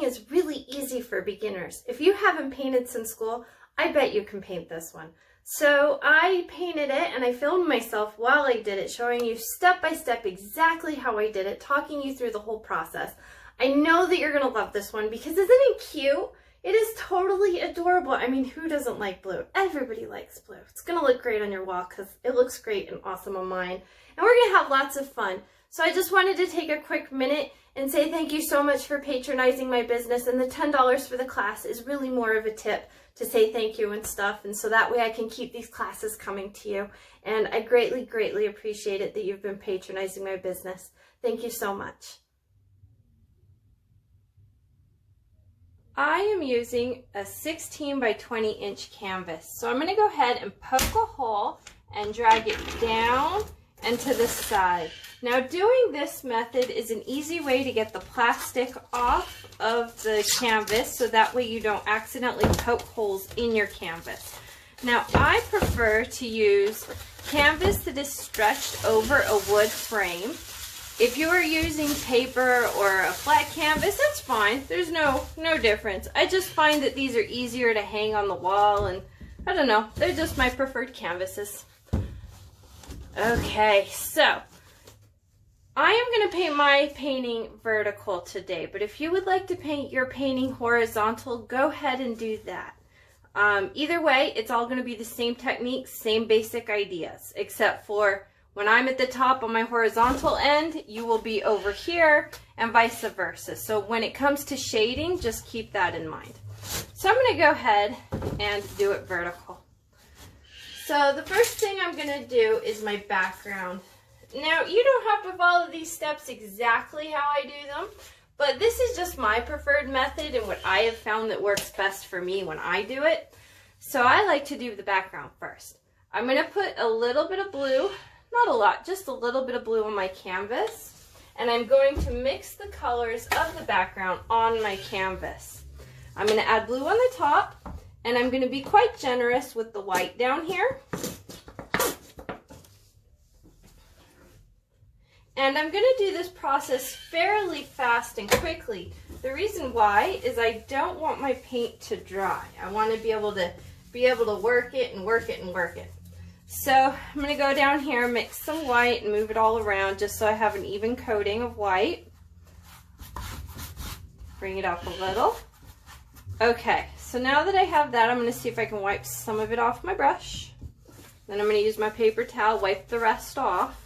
is really easy for beginners. If you haven't painted since school, I bet you can paint this one. So I painted it and I filmed myself while I did it, showing you step by step exactly how I did it, talking you through the whole process. I know that you're going to love this one because isn't it cute? It is totally adorable. I mean, who doesn't like blue? Everybody likes blue. It's going to look great on your wall because it looks great and awesome on mine. And we're going to have lots of fun. So I just wanted to take a quick minute and say thank you so much for patronizing my business. And the $10 for the class is really more of a tip to say thank you and stuff. And so that way I can keep these classes coming to you. And I greatly, greatly appreciate it that you've been patronizing my business. Thank you so much. I am using a 16 by 20 inch canvas. So I'm going to go ahead and poke a hole and drag it down and to the side. Now doing this method is an easy way to get the plastic off of the canvas so that way you don't accidentally poke holes in your canvas. Now I prefer to use canvas that is stretched over a wood frame. If you are using paper or a flat canvas, that's fine. There's no difference. I just find that these are easier to hang on the wall, and I don't know, they're just my preferred canvases. Okay, so I am going to paint my painting vertical today, but if you would like to paint your painting horizontal, go ahead and do that. Either way, it's all going to be the same technique, same basic ideas, except for when I'm at the top on my horizontal end, you will be over here and vice versa. So when it comes to shading, just keep that in mind. So I'm going to go ahead and do it vertical. So the first thing I'm going to do is my background. Now you don't have to follow these steps exactly how I do them, but this is just my preferred method and what I have found that works best for me when I do it. So I like to do the background first. I'm going to put a little bit of blue. Not a lot, just a little bit of blue on my canvas. And I'm going to mix the colors of the background on my canvas. I'm going to add blue on the top, and I'm going to be quite generous with the white down here. And I'm going to do this process fairly fast and quickly. The reason why is I don't want my paint to dry. I want to be able to work it and work it and work it. So I'm going to go down here, mix some white, and move it all around just so I have an even coating of white. Bring it up a little. Okay, so now that I have that, I'm going to see if I can wipe some of it off my brush. Then I'm going to use my paper towel, wipe the rest off.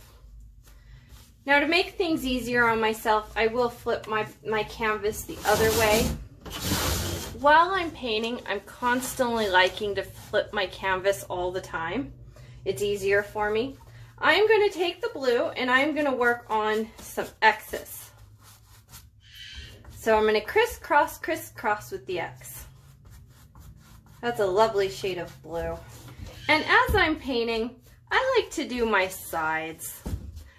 Now to make things easier on myself, I will flip my canvas the other way. While I'm painting, I'm constantly liking to flip my canvas all the time. It's easier for me. I'm going to take the blue and I'm going to work on some X's. So I'm going to crisscross with the X. That's a lovely shade of blue. And as I'm painting, I like to do my sides.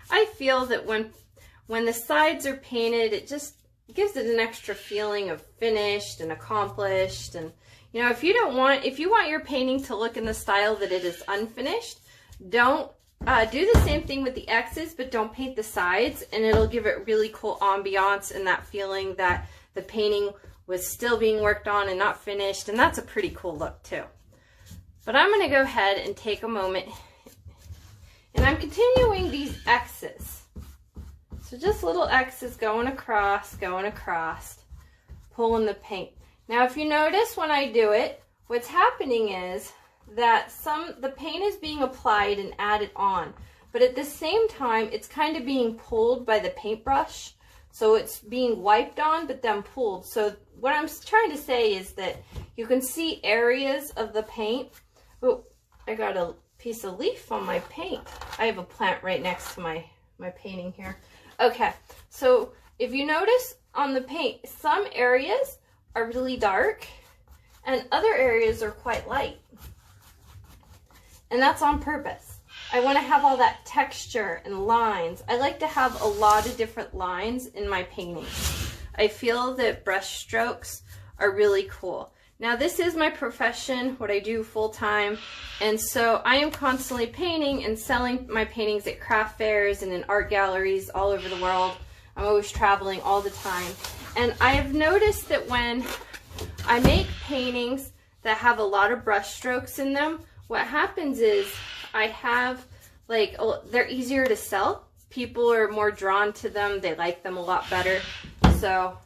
I feel that when the sides are painted, it just gives it an extra feeling of finished and accomplished. And you know, if you want your painting to look in the style that it is unfinished, don't do the same thing with the X's, but don't paint the sides, and it'll give it really cool ambiance and that feeling that the painting was still being worked on and not finished, and that's a pretty cool look too. But I'm going to go ahead and take a moment, and I'm continuing these X's. So just little X's going across, pulling the paint. Now if you notice when I do it, what's happening is that the paint is being applied and added on, but at the same time it's kind of being pulled by the paintbrush. So it's being wiped on but then pulled. So what I'm trying to say is that you can see areas of the paint. Oh, I got a piece of leaf on my paint. I have a plant right next to my painting here. Okay, so if you notice on the paint, some areas are really dark and other areas are quite light. And that's on purpose. I want to have all that texture and lines. I like to have a lot of different lines in my paintings. I feel that brush strokes are really cool. Now this is my profession, what I do full time, and so I am constantly painting and selling my paintings at craft fairs and in art galleries all over the world. I'm always traveling all the time. And I have noticed that when I make paintings that have a lot of brush strokes in them, what happens is I have like, they're easier to sell. People are more drawn to them. They like them a lot better. So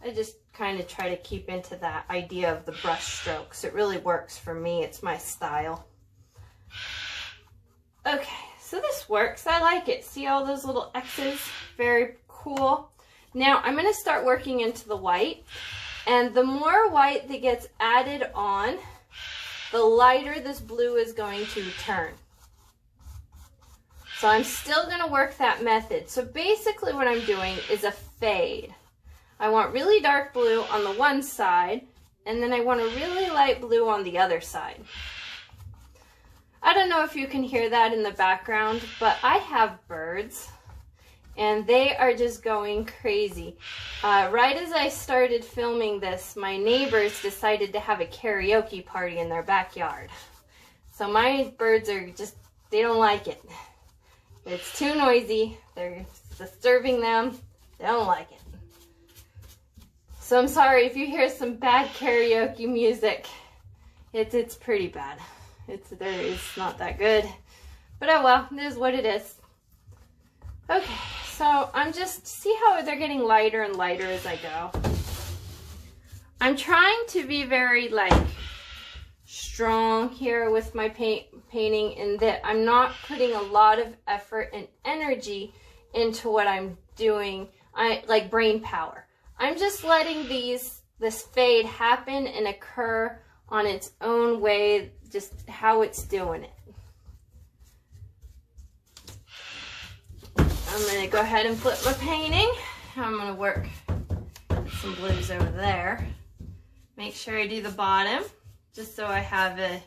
I just kind of try to keep into that idea of the brush strokes. It really works for me. It's my style. Okay, so this works. I like it. See all those little X's? Very cool. Now I'm going to start working into the white. And the more white that gets added on, the lighter this blue is going to turn. So I'm still going to work that method. So basically what I'm doing is a fade. I want really dark blue on the one side, and then I want a really light blue on the other side. I don't know if you can hear that in the background, but I have birds. And they are just going crazy. Right as I started filming this, my neighbors decided to have a karaoke party in their backyard. So my birds are just, they don't like it. It's too noisy. They're disturbing them. They don't like it. So I'm sorry if you hear some bad karaoke music. It's pretty bad. It's not that good. But oh well, it is what it is. Okay, so I'm just, see how they're getting lighter and lighter as I go. I'm trying to be very like strong here with my painting in that I'm not putting a lot of effort and energy into what I'm doing. Like brain power. I'm just letting this fade happen and occur on its own way, just how it's doing it. I'm going to go ahead and flip my painting. I'm going to work some blues over there. Make sure I do the bottom, just so I have a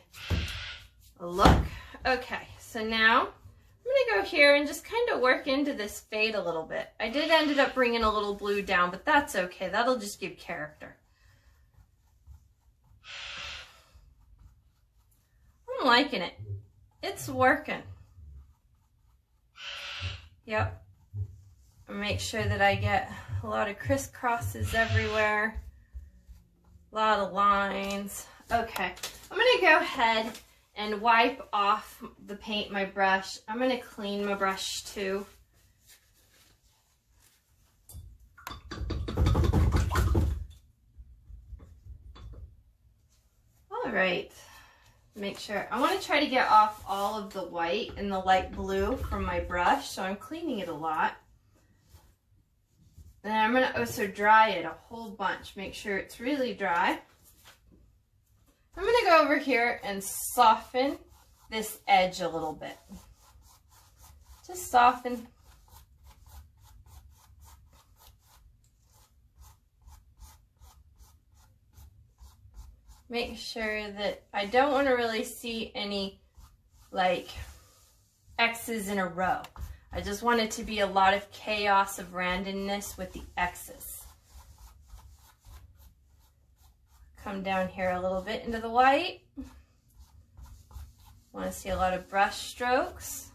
look. Okay, so now I'm going to go here and just kind of work into this fade a little bit. I did ended up bringing a little blue down, but that's okay. That'll just give character. I'm liking it. It's working. Yep. Make sure that I get a lot of crisscrosses everywhere. A lot of lines. Okay. I'm going to go ahead and wipe off the paint, my brush. I'm going to clean my brush too. All right. Make sure, I want to try to get off all of the white and the light blue from my brush, so I'm cleaning it a lot. And I'm going to also dry it a whole bunch, make sure it's really dry. I'm going to go over here and soften this edge a little bit. Just soften. Make sure that I don't want to really see any like X's in a row. I just want it to be a lot of chaos of randomness with the X's. Come down here a little bit into the white. Want to see a lot of brush strokes.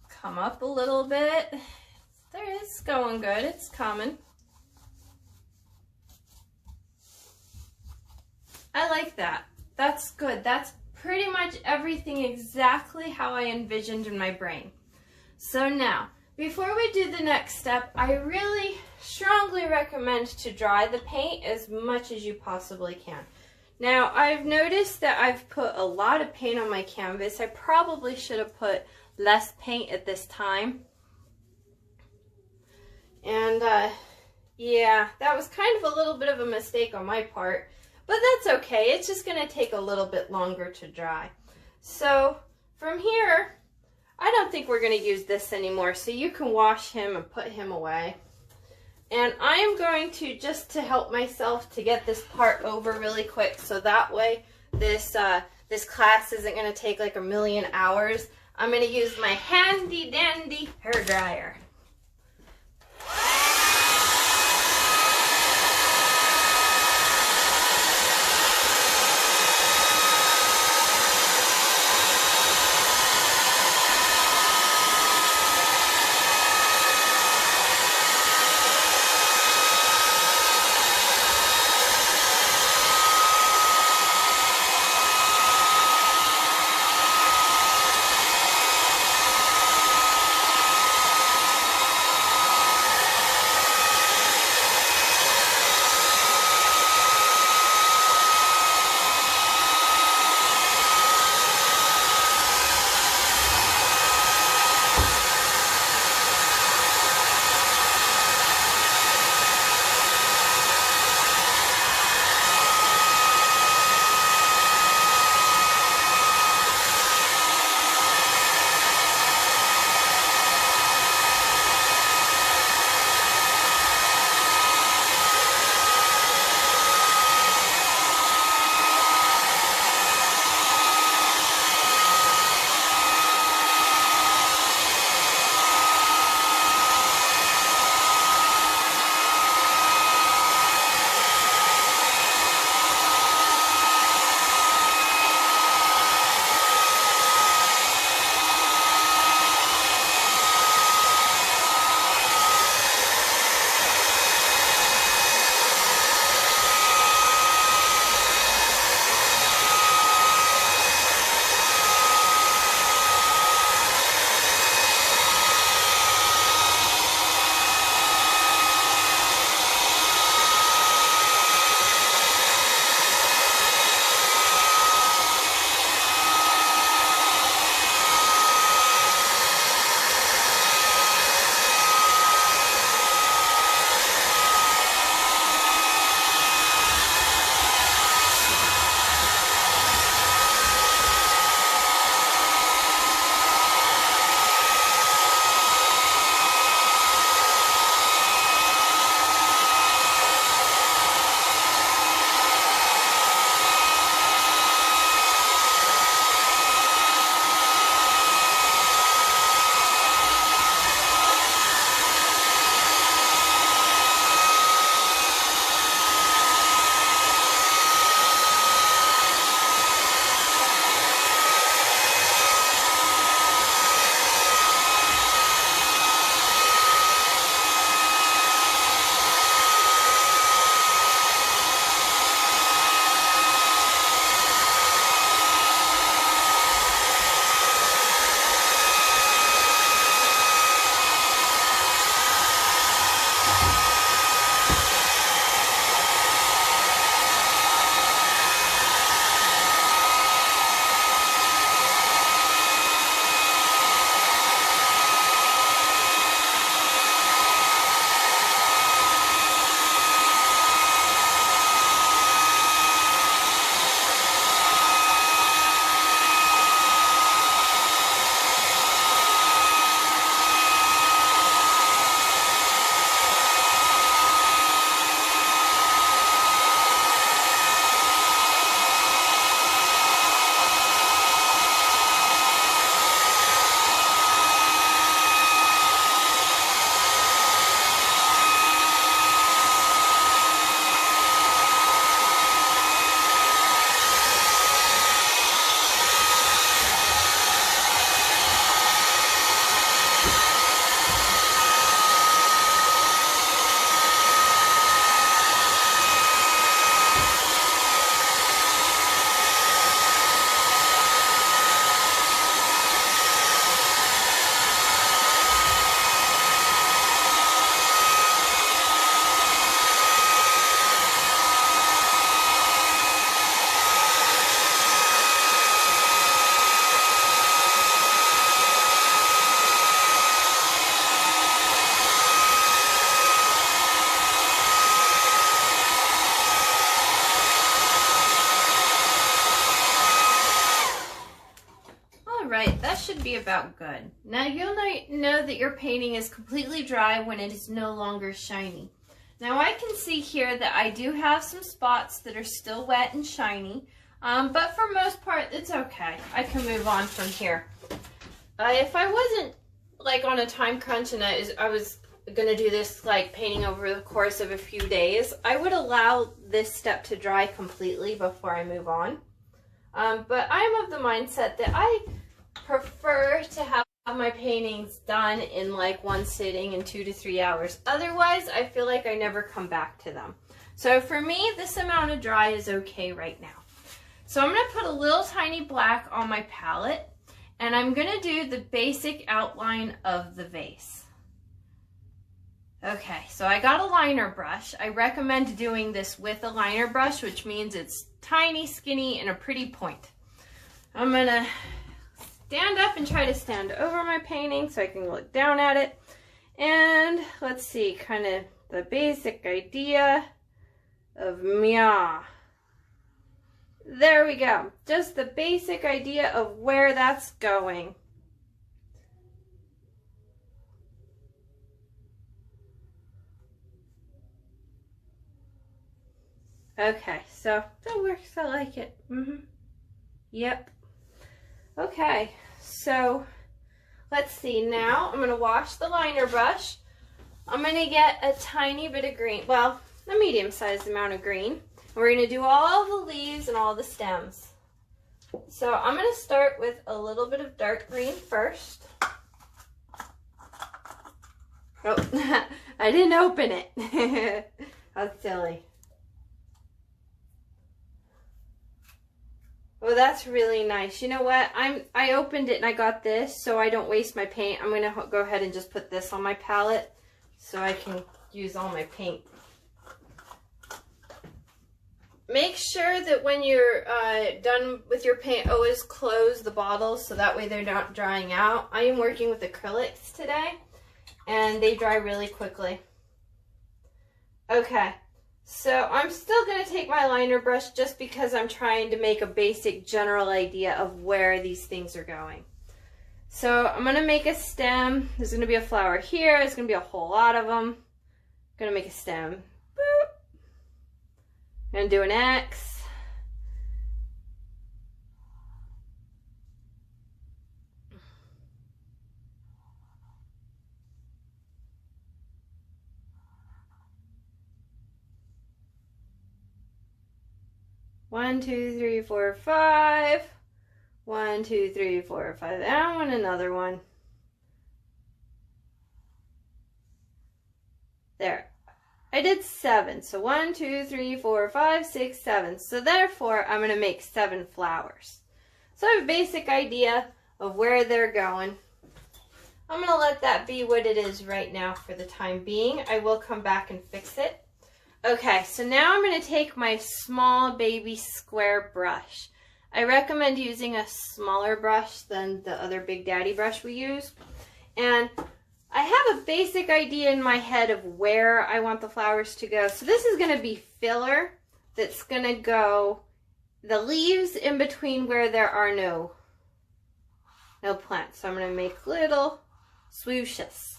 Come up a little bit. There, it's going good. It's coming. I like that. That's good. That's pretty much everything exactly how I envisioned in my brain. So now, before we do the next step, I really strongly recommend to dry the paint as much as you possibly can. Now, I've noticed that I've put a lot of paint on my canvas. I probably should have put less paint at this time. And yeah, that was kind of a little bit of a mistake on my part, but that's okay. It's just going to take a little bit longer to dry. So from here, I don't think we're going to use this anymore, so you can wash him and put him away. And I am going to, just to help myself to get this part over really quick, so that way this class isn't going to take like a million hours, I'm going to use my handy dandy hair dryer. should be about good. Now you'll know that your painting is completely dry when it is no longer shiny. Now I can see here that I do have some spots that are still wet and shiny, but for most part it's okay. I can move on from here. If I wasn't like on a time crunch and I was gonna do this like painting over the course of a few days, I would allow this step to dry completely before I move on. But I'm of the mindset that I prefer to have my paintings done in like one sitting in 2 to 3 hours. Otherwise, I feel like I never come back to them. So for me, this amount of dry is okay right now. So I'm going to put a little tiny black on my palette, and I'm going to do the basic outline of the vase. Okay, so I got a liner brush. I recommend doing this with a liner brush, which means it's tiny, skinny, and a pretty point. I'm going to stand up and try to stand over my painting so I can look down at it. And let's see, kind of the basic idea of meow. There we go. Just the basic idea of where that's going. Okay, so that works. I like it. Yep. Okay, so let's see. Now I'm going to wash the liner brush. I'm going to get a tiny bit of green, well, a medium-sized amount of green. We're going to do all the leaves and all the stems. So I'm going to start with a little bit of dark green first. Oh, I didn't open it. How silly. Oh, that's really nice. You know what? I opened it and I got this, so I don't waste my paint. I'm going to go ahead and just put this on my palette so I can use all my paint. Make sure that when you're done with your paint, always close the bottles so that way they're not drying out. I am working with acrylics today, and they dry really quickly. Okay. So I'm still going to take my liner brush just because I'm trying to make a basic general idea of where these things are going. So I'm going to make a stem. There's going to be a flower here. There's going to be a whole lot of them. I'm going to make a stem. Boop. I'm going to do an X. One, two, three, four, five. 1, 2, 3, 4, 5. And I want another one. There. I did 7. So 1, 2, 3, 4, 5, 6, 7. So therefore, I'm going to make 7 flowers. So I have a basic idea of where they're going. I'm going to let that be what it is right now for the time being. I will come back and fix it. Okay, so now I'm going to take my small baby square brush. I recommend using a smaller brush than the other Big Daddy brush we use. And I have a basic idea in my head of where I want the flowers to go. So this is going to be filler that's going to go the leaves in between where there are no plants. So I'm going to make little swooshes.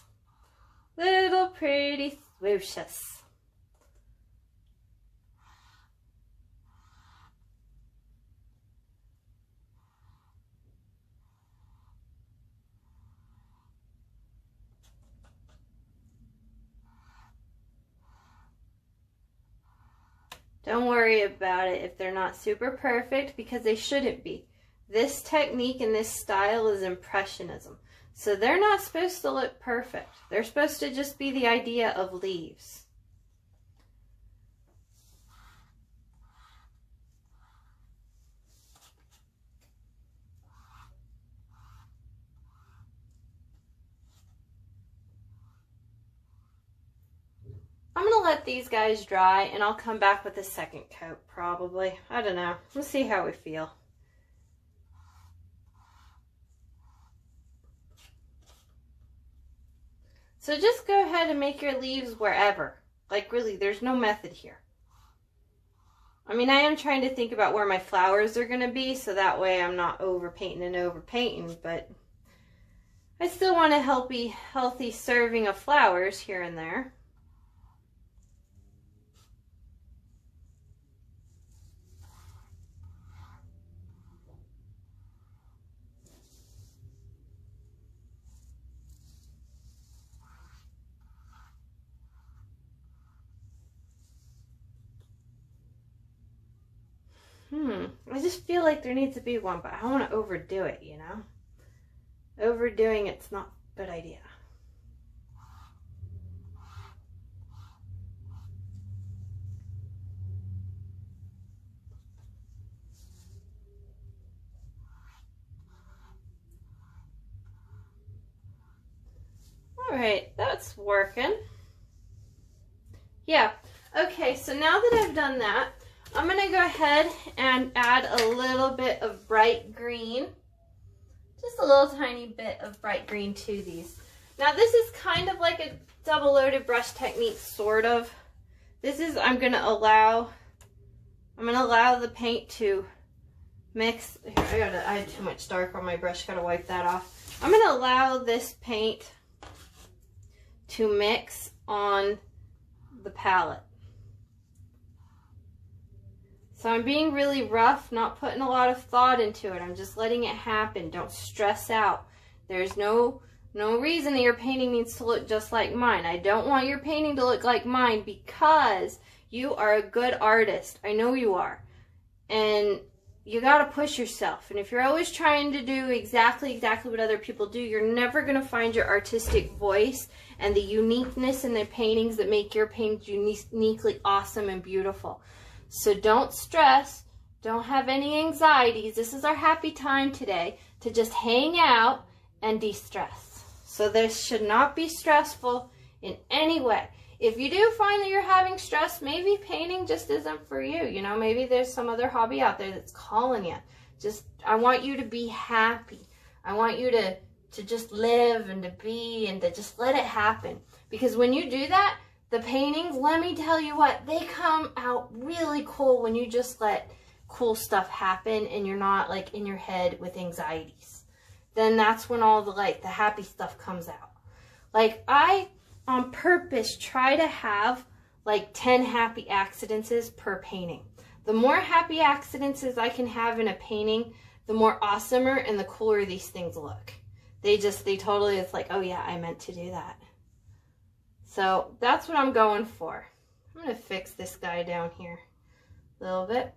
Little pretty swooshes. Don't worry about it if they're not super perfect, because they shouldn't be. This technique and this style is Impressionism. So they're not supposed to look perfect. They're supposed to just be the idea of leaves. I'm going to let these guys dry, and I'll come back with a second coat, probably. I don't know. We'll see how we feel. So just go ahead and make your leaves wherever. Like, really, there's no method here. I mean, I am trying to think about where my flowers are going to be, so that way I'm not overpainting and overpainting, but I still want a healthy serving of flowers here and there. I just feel like there needs to be one, but I don't want to overdo it, you know? Overdoing it's not a good idea. All right, that's working. Yeah, okay, so now that I've done that, I'm going to go ahead and add a little bit of bright green. Just a little tiny bit of bright green to these. Now this is kind of like a double-loaded brush technique, sort of. This is, I'm going to allow the paint to mix. Here, I had too much dark on my brush, gotta wipe that off. I'm going to allow this paint to mix on the palette. So I'm being really rough, not putting a lot of thought into it. I'm just letting it happen. Don't stress out. There's no reason that your painting needs to look just like mine. I don't want your painting to look like mine because you are a good artist. I know you are. And you got to push yourself. And if you're always trying to do exactly what other people do, you're never going to find your artistic voice and the uniqueness in the paintings that make your paintings uniquely awesome and beautiful. So don't stress, don't have any anxieties. This is our happy time today to just hang out and de-stress. So this should not be stressful in any way. If you do find that you're having stress, maybe painting just isn't for you. You know, maybe there's some other hobby out there that's calling you. I want you to be happy. I want you to just live and to be and to just let it happen. Because when you do that, the paintings, let me tell you what, they come out really cool when you just let cool stuff happen and you're not like in your head with anxieties. Then that's when all the happy stuff comes out. Like I, on purpose, try to have like 10 happy accidents per painting. The more happy accidents I can have in a painting, the more awesomer and the cooler these things look. They totally, it's like, oh yeah, I meant to do that. So that's what I'm going for. I'm going to fix this guy down here a little bit.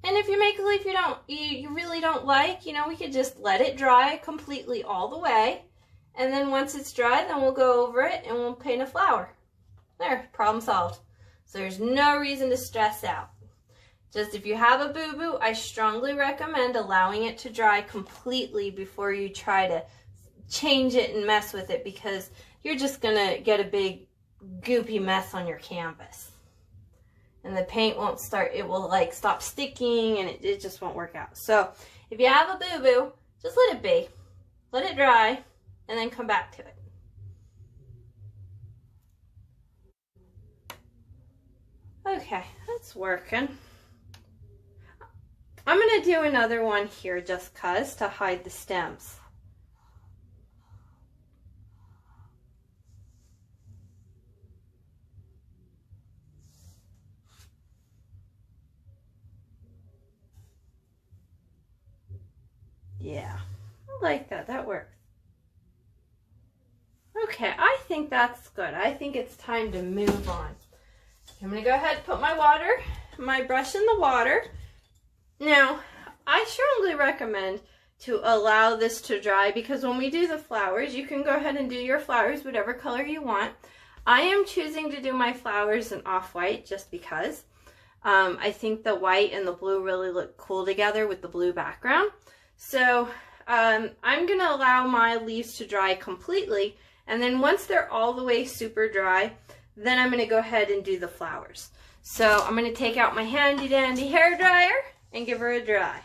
And if you make a leaf you really don't like, you know, we could just let it dry completely all the way. And then once it's dry, then we'll go over it and we'll paint a flower. There, problem solved. So there's no reason to stress out. Just if you have a boo-boo, I strongly recommend allowing it to dry completely before you try to change it and mess with it, because you're just gonna get a big goopy mess on your canvas. And the paint won't start, it will like stop sticking and it just won't work out. So if you have a boo-boo, just let it be. Let it dry and then come back to it. Okay, that's working. I'm gonna do another one here just cause to hide the stems. Yeah, I like that. That works. Okay, I think that's good. I think it's time to move on. I'm going to go ahead and put my brush in the water. Now, I strongly recommend to allow this to dry, because when we do the flowers, you can go ahead and do your flowers whatever color you want. I am choosing to do my flowers in off-white just because I think the white and the blue really look cool together with the blue background. So I'm going to allow my leaves to dry completely, and then once they're all the way super dry, then I'm going to go ahead and do the flowers. So I'm going to take out my handy dandy hair dryer and give her a dry.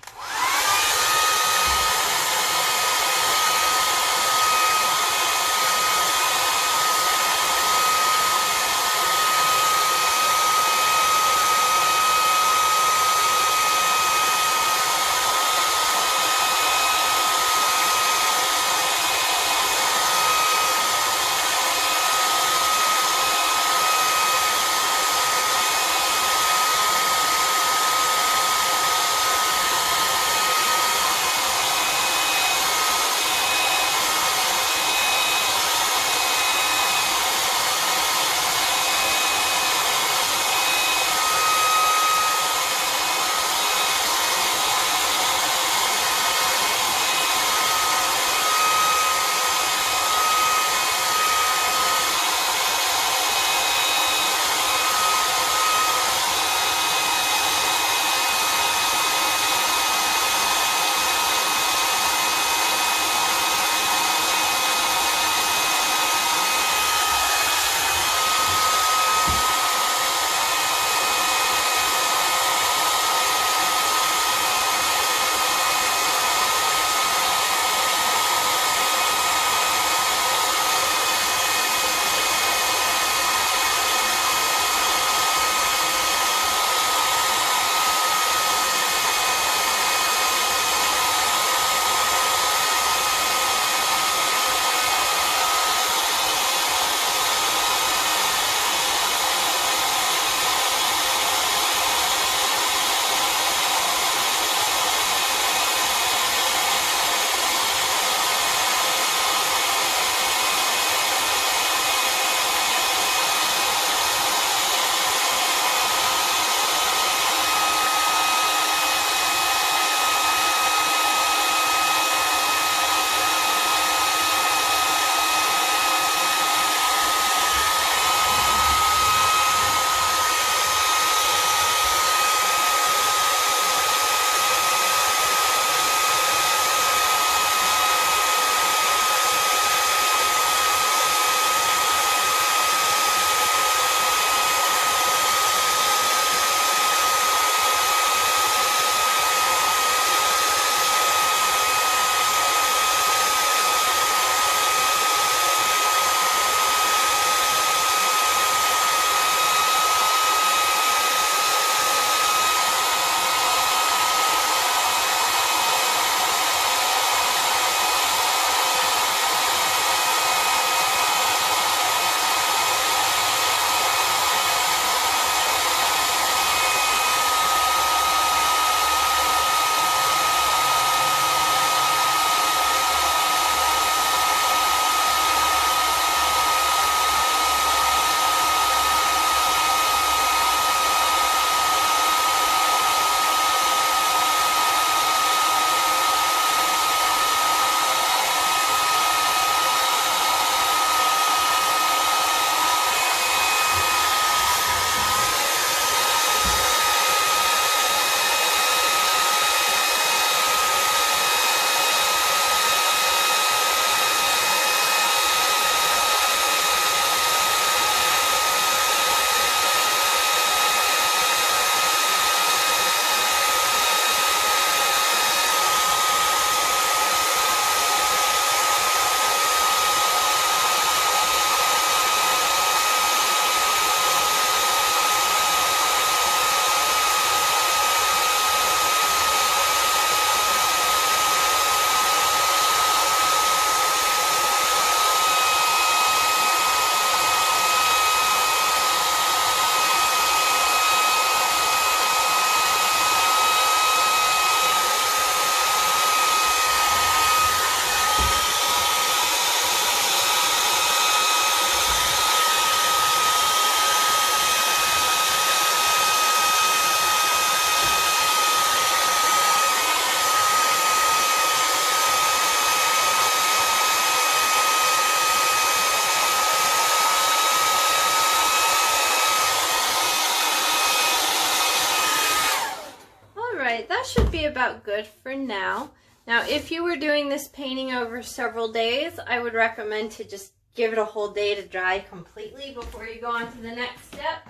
about good for now. Now, if you were doing this painting over several days, I would recommend to just give it a whole day to dry completely before you go on to the next step.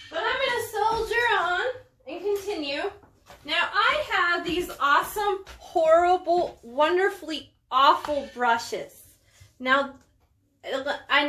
But I'm going to soldier on and continue. Now, I have these awesome, horrible, wonderfully awful brushes. Now, I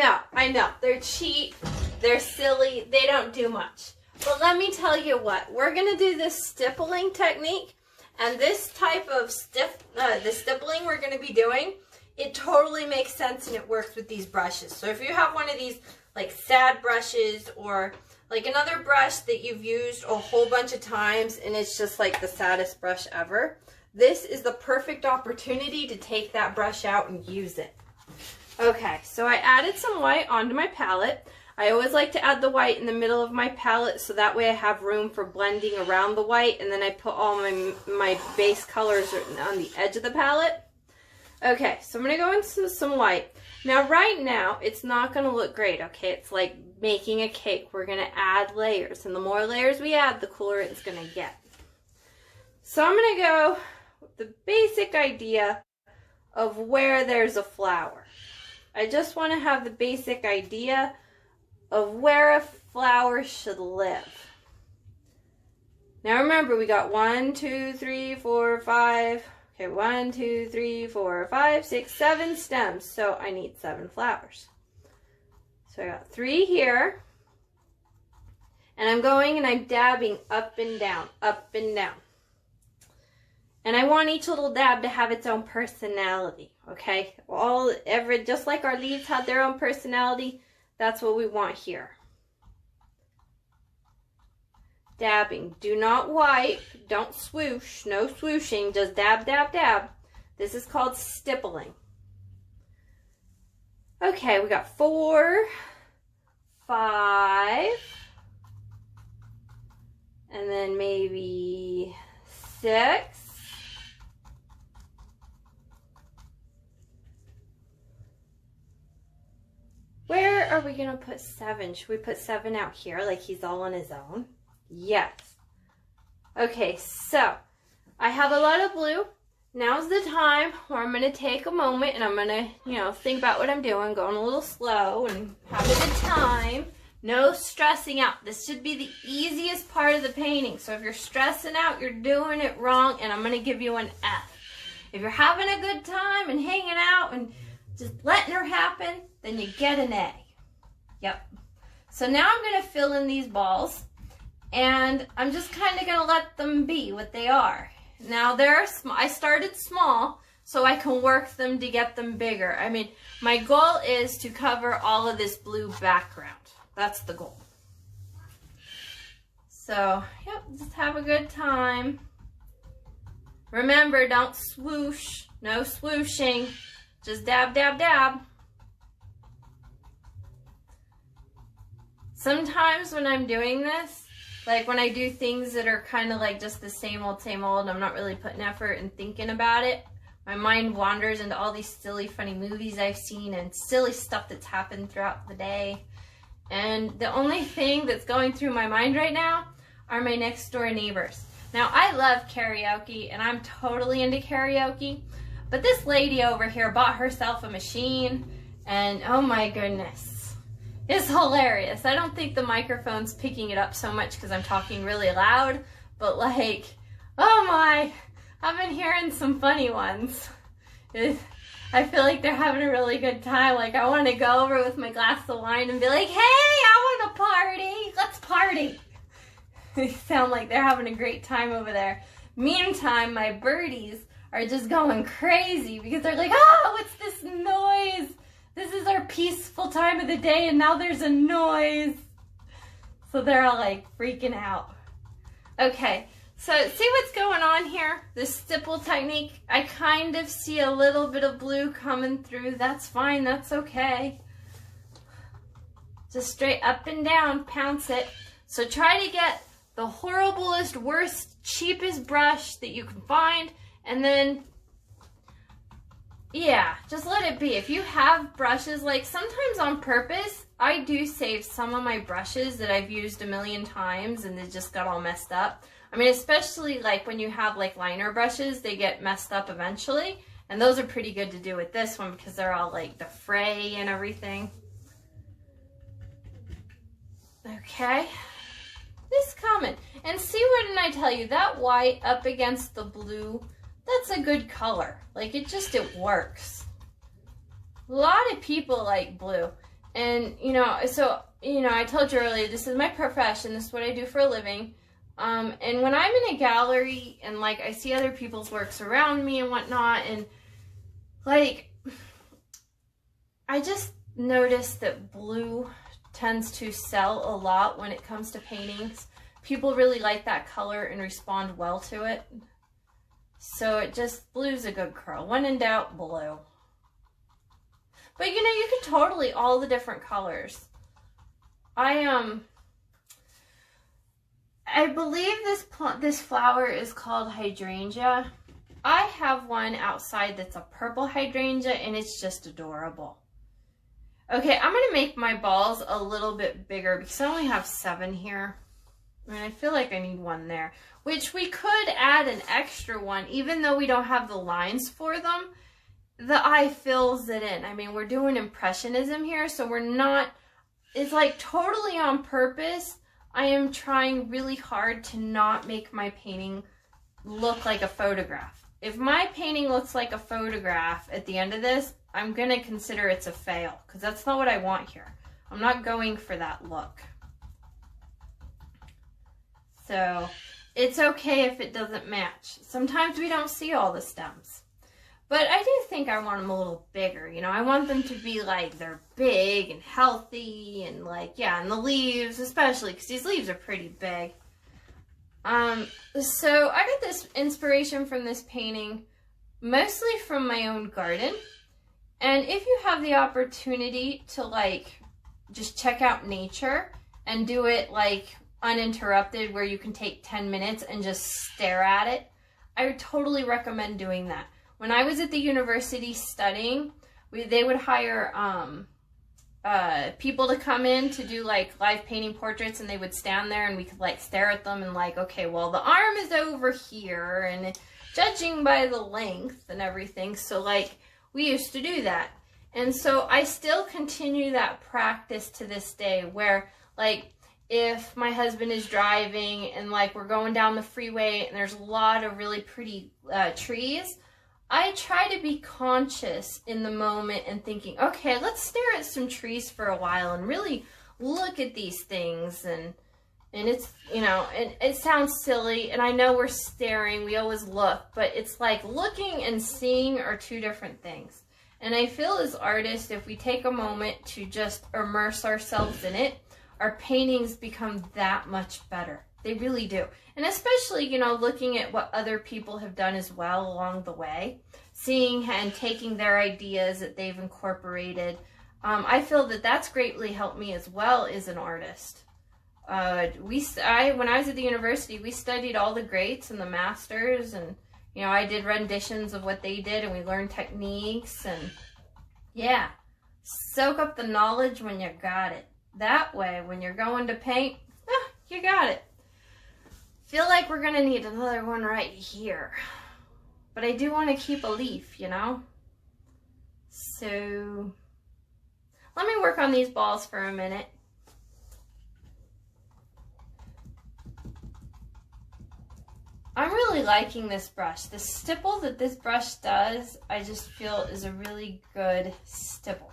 know, they're cheap, they're silly, they don't do much. But let me tell you what, we're going to do this stippling technique, and this type of the stippling we're going to be doing, it totally makes sense and it works with these brushes. So if you have one of these like sad brushes or like another brush that you've used a whole bunch of times and it's just like the saddest brush ever, this is the perfect opportunity to take that brush out and use it. Okay, so I added some white onto my palette. I always like to add the white in the middle of my palette so that way I have room for blending around the white, and then I put all my base colors on the edge of the palette. Okay, so I'm going to go into some white. Now right now, it's not going to look great, okay? It's like making a cake. We're going to add layers, and the more layers we add, the cooler it's going to get. So I'm going to go with the basic idea of where there's a flower. I just want to have the basic idea of where a flower should live. Now remember, we got 1, 2, 3, 4, 5. Okay, 1, 2, 3, 4, 5, 6, 7 stems. So I need 7 flowers. So I got 3 here. And I'm going and I'm dabbing up and down, up and down. And I want each little dab to have its own personality, okay? Just like our leaves had their own personality, that's what we want here. Dabbing. Do not wipe. Don't swoosh. No swooshing. Just dab, dab, dab. This is called stippling. Okay, we got 4, 5, and then maybe 6. Where are we going to put 7? Should we put 7 out here like he's all on his own? Yes. Okay, so I have a lot of blue. Now's the time where I'm going to take a moment and I'm going to, think about what I'm doing, going a little slow and have a good time. No stressing out. This should be the easiest part of the painting. So if you're stressing out, you're doing it wrong, and I'm going to give you an F. If you're having a good time and hanging out and just letting her happen, then you get an A. Yep. So now I'm going to fill in these balls, and I'm just kind of going to let them be what they are. Now I started small so I can work them to get them bigger. I mean, my goal is to cover all of this blue background. That's the goal. So, yep, just have a good time. Remember, don't swoosh. No swooshing. Just dab, dab, dab. Sometimes when I'm doing this, like when I do things that are kind of like just the same old, I'm not really putting effort and thinking about it, my mind wanders into all these silly, funny movies I've seen and silly stuff that's happened throughout the day. And the only thing that's going through my mind right now are my next door neighbors. Now, I love karaoke, and I'm totally into karaoke, but this lady over here bought herself a machine, and oh my goodness, it's hilarious. I don't think the microphone's picking it up so much because I'm talking really loud, but like, oh my, I've been hearing some funny ones. I feel like they're having a really good time. Like, I want to go over with my glass of wine and be like, hey, I want to party. Let's party. They sound like they're having a great time over there. Meantime, my birdies are just going crazy because they're like, oh, what's this noise? This is our peaceful time of the day, and now there's a noise. So they're all like freaking out. Okay. So see what's going on here? This stipple technique, I kind of see a little bit of blue coming through. That's fine, that's okay. Just straight up and down, pounce it. So try to get the horriblest, worst, cheapest brush that you can find, and then, yeah, just let it be. If you have brushes, like sometimes on purpose, I do save some of my brushes that I've used a million times and they just got all messed up. I mean, especially like when you have like liner brushes, they get messed up eventually. And those are pretty good to do with this one because they're all like the fray and everything. Okay. This common. And see, what did I tell you? That white up against the blue, that's a good color. Like it works. A lot of people like blue. And, you know, so, you know, I told you earlier, this is my profession. This is what I do for a living. And when I'm in a gallery and like I see other people's works around me and whatnot, and like, I just noticed that blue tends to sell a lot when it comes to paintings. People really like that color and respond well to it. So blue's a good curl. When in doubt, blue. But you know, you can totally, all the different colors. I believe this flower is called hydrangea. I have one outside that's a purple hydrangea and it's just adorable. Okay, I'm going to make my balls a little bit bigger because I only have 7 here. And I feel like I need one there. Which we could add an extra one even though we don't have the lines for them. The eye fills it in. I mean, we're doing impressionism here, so we're not, it's like totally on purpose. I am trying really hard to not make my painting look like a photograph. If my painting looks like a photograph at the end of this, I'm going to consider it's a fail because that's not what I want here. I'm not going for that look. So it's okay if it doesn't match. Sometimes we don't see all the stems. But I do think I want them a little bigger. You know, I want them to be like, they're big and healthy and like, yeah, and the leaves especially because these leaves are pretty big. So I got this inspiration from this painting mostly from my own garden. And if you have the opportunity to like just check out nature and do it like uninterrupted where you can take 10 minutes and just stare at it, I would totally recommend doing that. When I was at the university studying, they would hire people to come in to do like live painting portraits, and they would stand there and we could like stare at them and like, okay, well the arm is over here and judging by the length and everything. So like we used to do that. And so I still continue that practice to this day where like if my husband is driving and like we're going down the freeway and there's a lot of really pretty trees, I try to be conscious in the moment and thinking, okay, let's stare at some trees for a while and really look at these things. And it's, you know, and it sounds silly, and I know we're staring, we always look, but it's like looking and seeing are two different things. And I feel as artists, if we take a moment to just immerse ourselves in it, our paintings become that much better. They really do. And especially, you know, looking at what other people have done as well along the way, seeing and taking their ideas that they've incorporated. I feel that that's greatly helped me as well as an artist. When I was at the university, we studied all the greats and the masters, and, you know, I did renditions of what they did, and we learned techniques, and yeah, soak up the knowledge when you got it. That way, when you're going to paint, you got it. Feel like we're gonna need another one right here, but I do want to keep a leaf, you know. So let me work on these balls for a minute. I'm really liking this brush. The stipple that this brush does, I just feel is a really good stipple.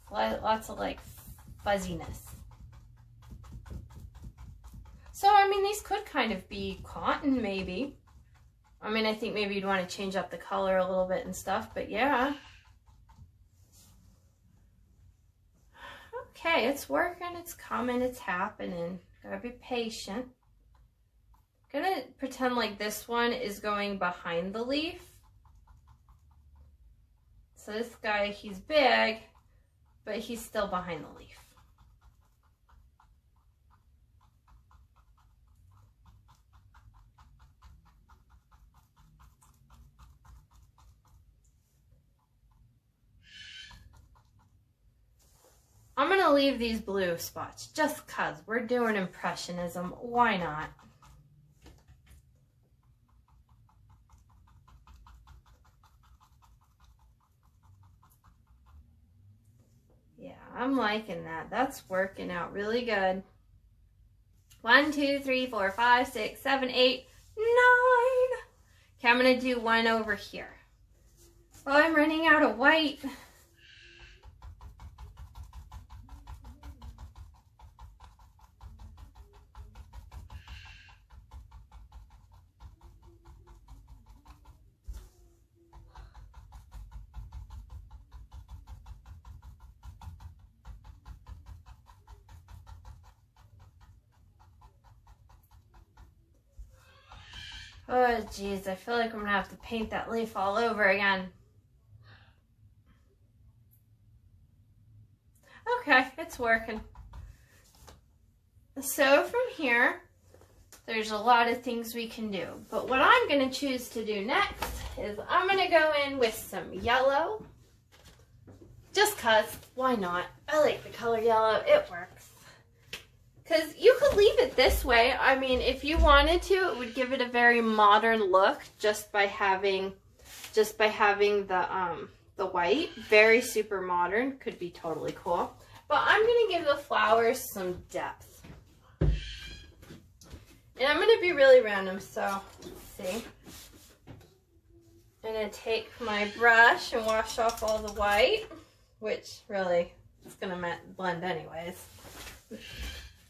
Lots of like fuzziness. So, I mean, these could kind of be cotton, maybe. I mean, I think maybe you'd want to change up the color a little bit and stuff, but yeah. Okay, it's working, it's coming, it's happening. Gotta be patient. Gonna pretend like this one is going behind the leaf. So this guy, he's big, but he's still behind the leaf. I'm gonna leave these blue spots just cause we're doing Impressionism. Why not? Yeah, I'm liking that. That's working out really good. 1, 2, 3, 4, 5, 6, 7, 8, 9. Okay, I'm gonna do one over here. Oh, I'm running out of white. Oh, geez, I feel like I'm gonna have to paint that leaf all over again. Okay, it's working. So from here, there's a lot of things we can do. But what I'm gonna choose to do next is I'm gonna go in with some yellow. Just cause, why not? I like the color yellow, it works. Because you could leave it this way. I mean, if you wanted to, it would give it a very modern look just by having the white. Very super modern. Could be totally cool. But I'm going to give the flowers some depth. And I'm going to be really random, so let's see. I'm going to take my brush and wash off all the white, which really is going to blend anyways.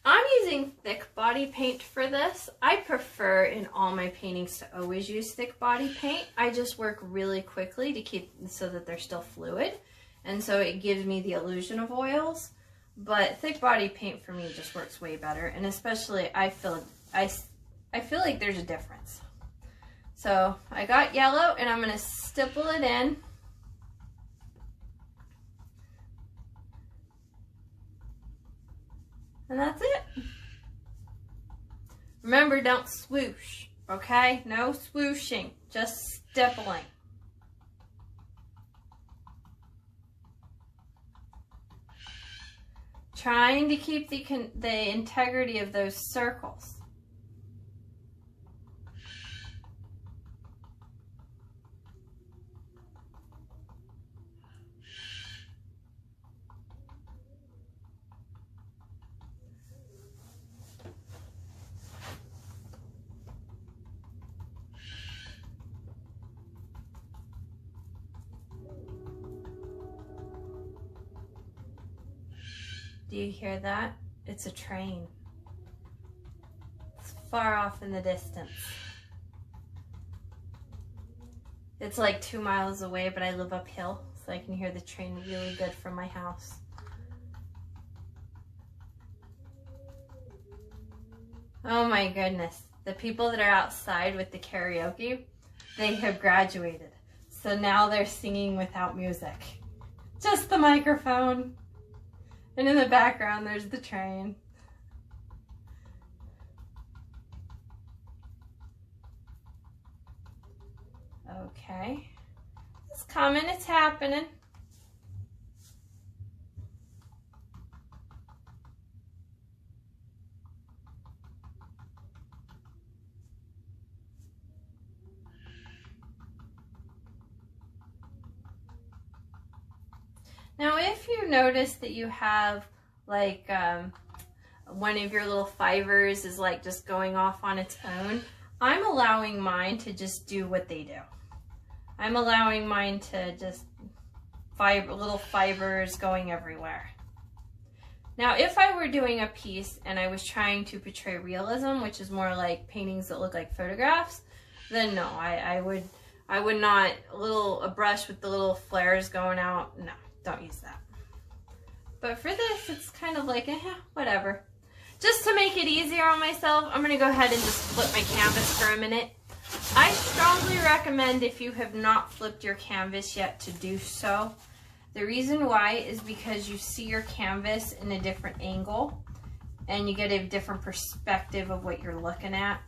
I'm using thick body paint for this. I prefer in all my paintings to always use thick body paint. I just work really quickly to keep so that they're still fluid. And so it gives me the illusion of oils. But thick body paint for me just works way better. And especially I feel like there's a difference. So I got yellow and I'm going to stipple it in. And that's it. Remember, don't swoosh, okay? No swooshing, just stippling. Trying to keep the integrity of those circles. Do you hear that? It's a train. It's far off in the distance. It's like 2 miles away, but I live uphill, so I can hear the train really good from my house. Oh my goodness. The people that are outside with the karaoke, they have graduated. So now they're singing without music. Just the microphone. And in the background, there's the train. Okay. It's coming, it's happening. Now, if you notice that you have like one of your little fibers is like just going off on its own, I'm allowing mine to just do what they do. I'm allowing mine to just little fibers going everywhere. Now, if I were doing a piece and I was trying to portray realism, which is more like paintings that look like photographs, then no, I would not, a brush with the little flares going out, no. Don't use that. But for this, it's kind of like, whatever. Just to make it easier on myself, I'm going to go ahead and just flip my canvas for a minute. I strongly recommend, if you have not flipped your canvas yet, to do so. The reason why is because you see your canvas in a different angle and you get a different perspective of what you're looking at.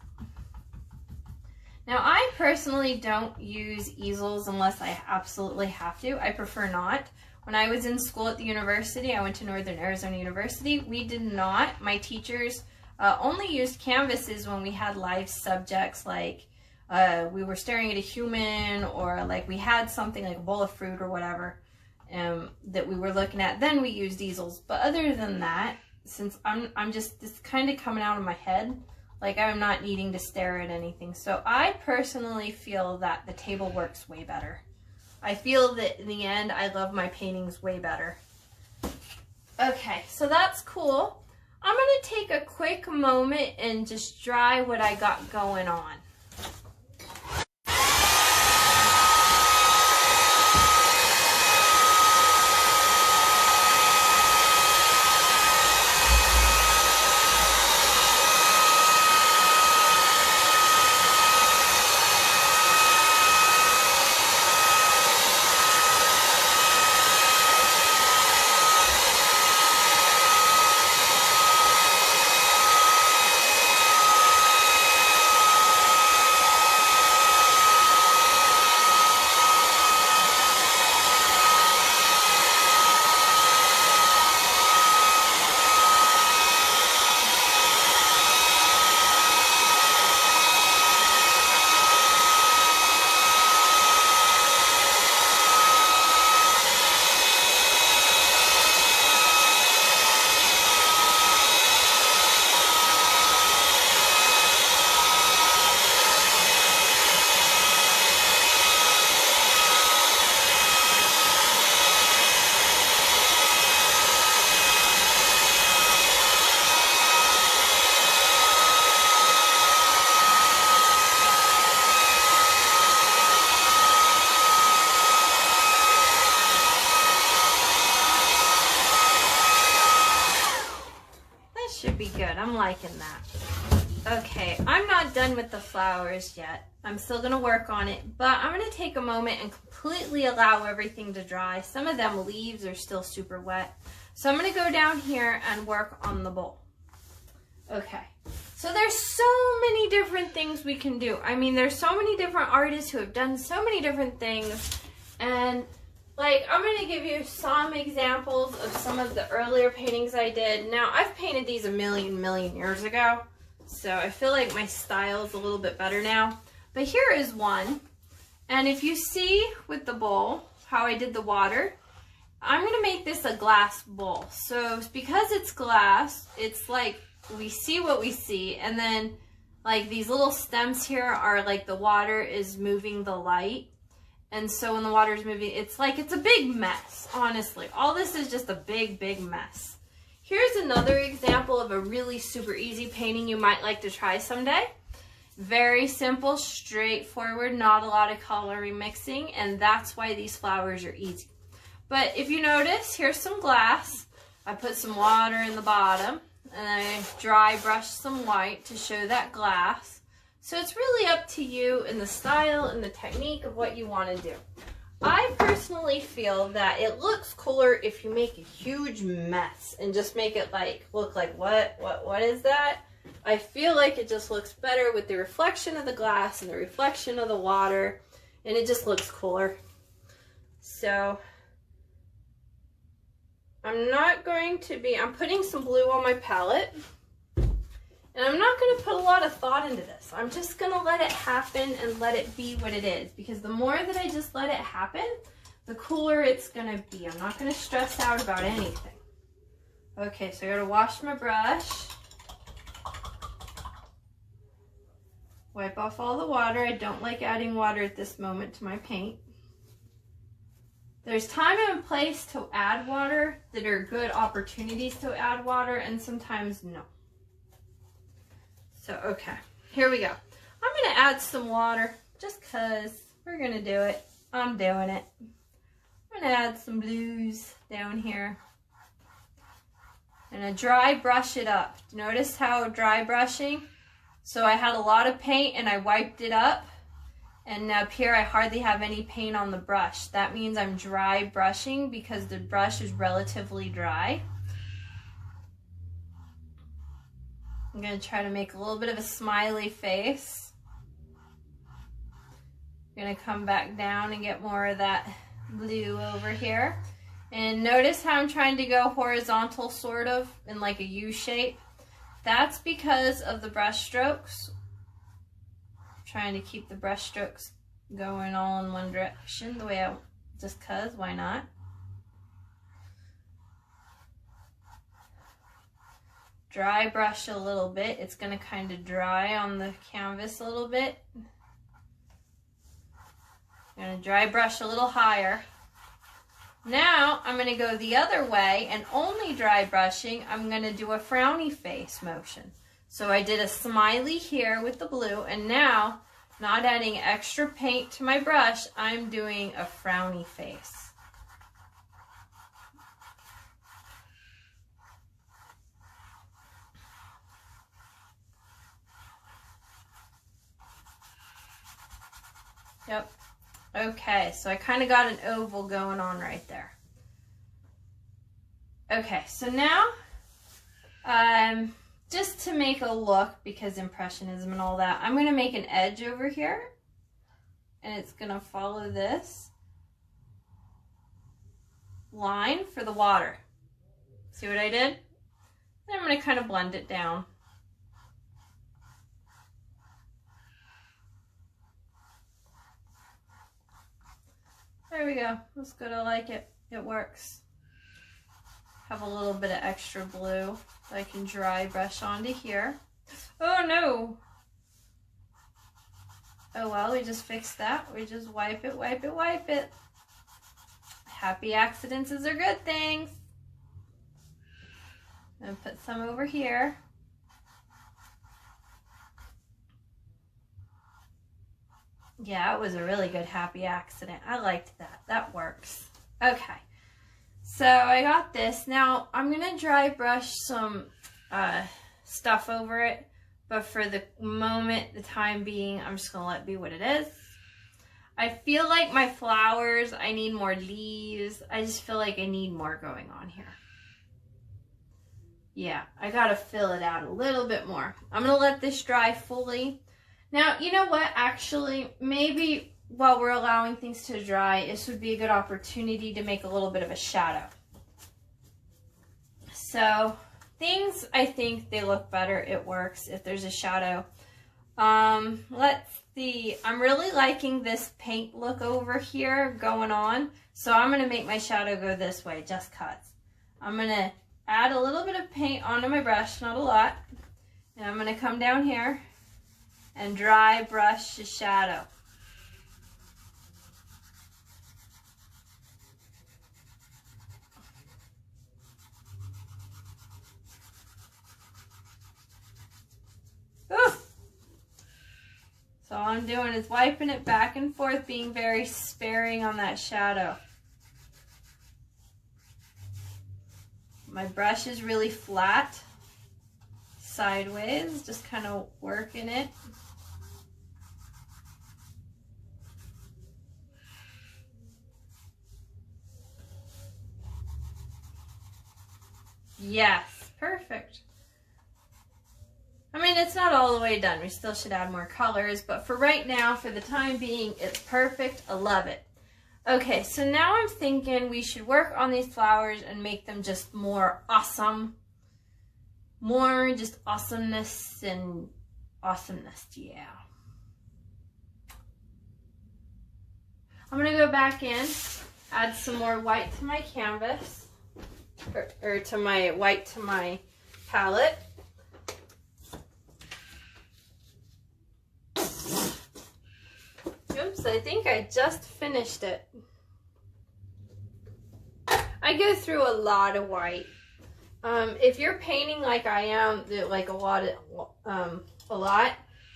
Now, I personally don't use easels unless I absolutely have to. I prefer not. When I was in school at the university, I went to Northern Arizona University, we did not, my teachers only used canvases when we had live subjects, like we were staring at a human, or like we had something like a bowl of fruit or whatever that we were looking at. Then we used easels. But other than that, since I'm just, it's kind of coming out of my head, like I'm not needing to stare at anything. So I personally feel that the table works way better. I feel that in the end, I love my paintings way better. Okay, so that's cool. I'm gonna take a quick moment and just dry what I got going on. Should be good. I'm liking that. Okay, I'm not done with the flowers yet. I'm still going to work on it, but I'm going to take a moment and completely allow everything to dry. Some of them leaves are still super wet. So I'm going to go down here and work on the bowl. Okay, so there's so many different things we can do. I mean, there's so many different artists who have done so many different things, and like, I'm going to give you some examples of some of the earlier paintings I did. Now, I've painted these a million years ago, so I feel like my style is a little bit better now. But here is one, and if you see with the bowl how I did the water, I'm going to make this a glass bowl. So because it's glass, it's like we see what we see, and then like these little stems here are like the water is moving the light. And so when the water is moving, it's like it's a big mess, honestly. All this is just a big mess. Here's another example of a really super easy painting you might like to try someday. Very simple, straightforward, not a lot of color remixing, and that's why these flowers are easy. But if you notice, here's some glass. I put some water in the bottom, and I dry brushed some white to show that glass. So it's really up to you and the style and the technique of what you want to do. I personally feel that it looks cooler if you make a huge mess and just make it like look like what is that? I feel like it just looks better with the reflection of the glass and the reflection of the water, and it just looks cooler. So I'm putting some blue on my palette. And I'm not going to put a lot of thought into this. I'm just going to let it happen and let it be what it is. Because the more that I just let it happen, the cooler it's going to be. I'm not going to stress out about anything. Okay, so I got to wash my brush. Wipe off all the water. I don't like adding water at this moment to my paint. There's time and place to add water that are good opportunities to add water, and sometimes no. So, okay, here we go. I'm going to add some water just because we're going to do it. I'm doing it. I'm going to add some blues down here. I'm going to dry brush it up. Notice how dry brushing? So I had a lot of paint and I wiped it up. And up here I hardly have any paint on the brush. That means I'm dry brushing because the brush is relatively dry. I'm going to try to make a little bit of a smiley face. I'm going to come back down and get more of that blue over here. And notice how I'm trying to go horizontal, sort of, in like a U shape. That's because of the brush strokes. I'm trying to keep the brush strokes going all in one direction, the way I, just cause, why not? Dry brush a little bit. It's gonna kind of dry on the canvas a little bit. I'm gonna dry brush a little higher. Now I'm going to go the other way and only dry brushing. I'm going to do a frowny face motion. So I did a smiley here with the blue, and now, not adding extra paint to my brush, I'm doing a frowny face. Yep. Okay, so I kind of got an oval going on right there. Okay, so now, just to make a look, because Impressionism and all that, I'm going to make an edge over here, and it's going to follow this line for the water. See what I did? Then I'm going to kind of blend it down. There we go. That's good. I like it. It works. Have a little bit of extra blue that I can dry brush onto here. Oh no! Oh well, we just fixed that. We just wipe it, wipe it, wipe it. Happy accidents are good things. And put some over here. Yeah, it was a really good happy accident. I liked that. That works. Okay. So I got this. Now I'm going to dry brush some stuff over it. But for the moment, the time being, I'm just going to let it be what it is. I feel like my flowers, I need more leaves. I just feel like I need more going on here. Yeah, I got to fill it out a little bit more. I'm going to let this dry fully. Now, you know what, actually, maybe while we're allowing things to dry, this would be a good opportunity to make a little bit of a shadow. So, things, I think they look better, it works if there's a shadow. Let's see, I'm really liking this paint look over here going on, so I'm going to make my shadow go this way, just cuts. I'm going to add a little bit of paint onto my brush, not a lot, and I'm going to come down here and dry brush the shadow. Ooh. So all I'm doing is wiping it back and forth, being very sparing on that shadow. My brush is really flat, sideways, just kind of working it. Yes, perfect. I mean, it's not all the way done. We still should add more colors, but for right now, for the time being, it's perfect. I love it. Okay, so now I'm thinking we should work on these flowers and make them just more awesome. More just awesomeness and awesomeness, yeah. I'm going to go back in, add some more white to my canvas. Or to my white to my palette. Oops, I think I just finished it. I go through a lot of white. If you're painting like I am, like a lot, well,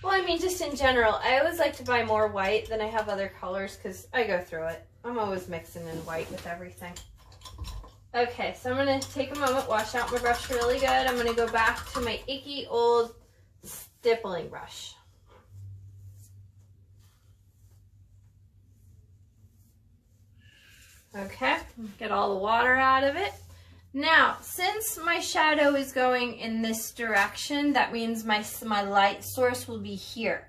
I mean, just in general, I always like to buy more white than I have other colors because I go through it. I'm always mixing in white with everything. Okay, so I'm going to take a moment, wash out my brush really good. I'm going to go back to my icky old stippling brush. Okay, get all the water out of it. Now, since my shadow is going in this direction, that means my light source will be here.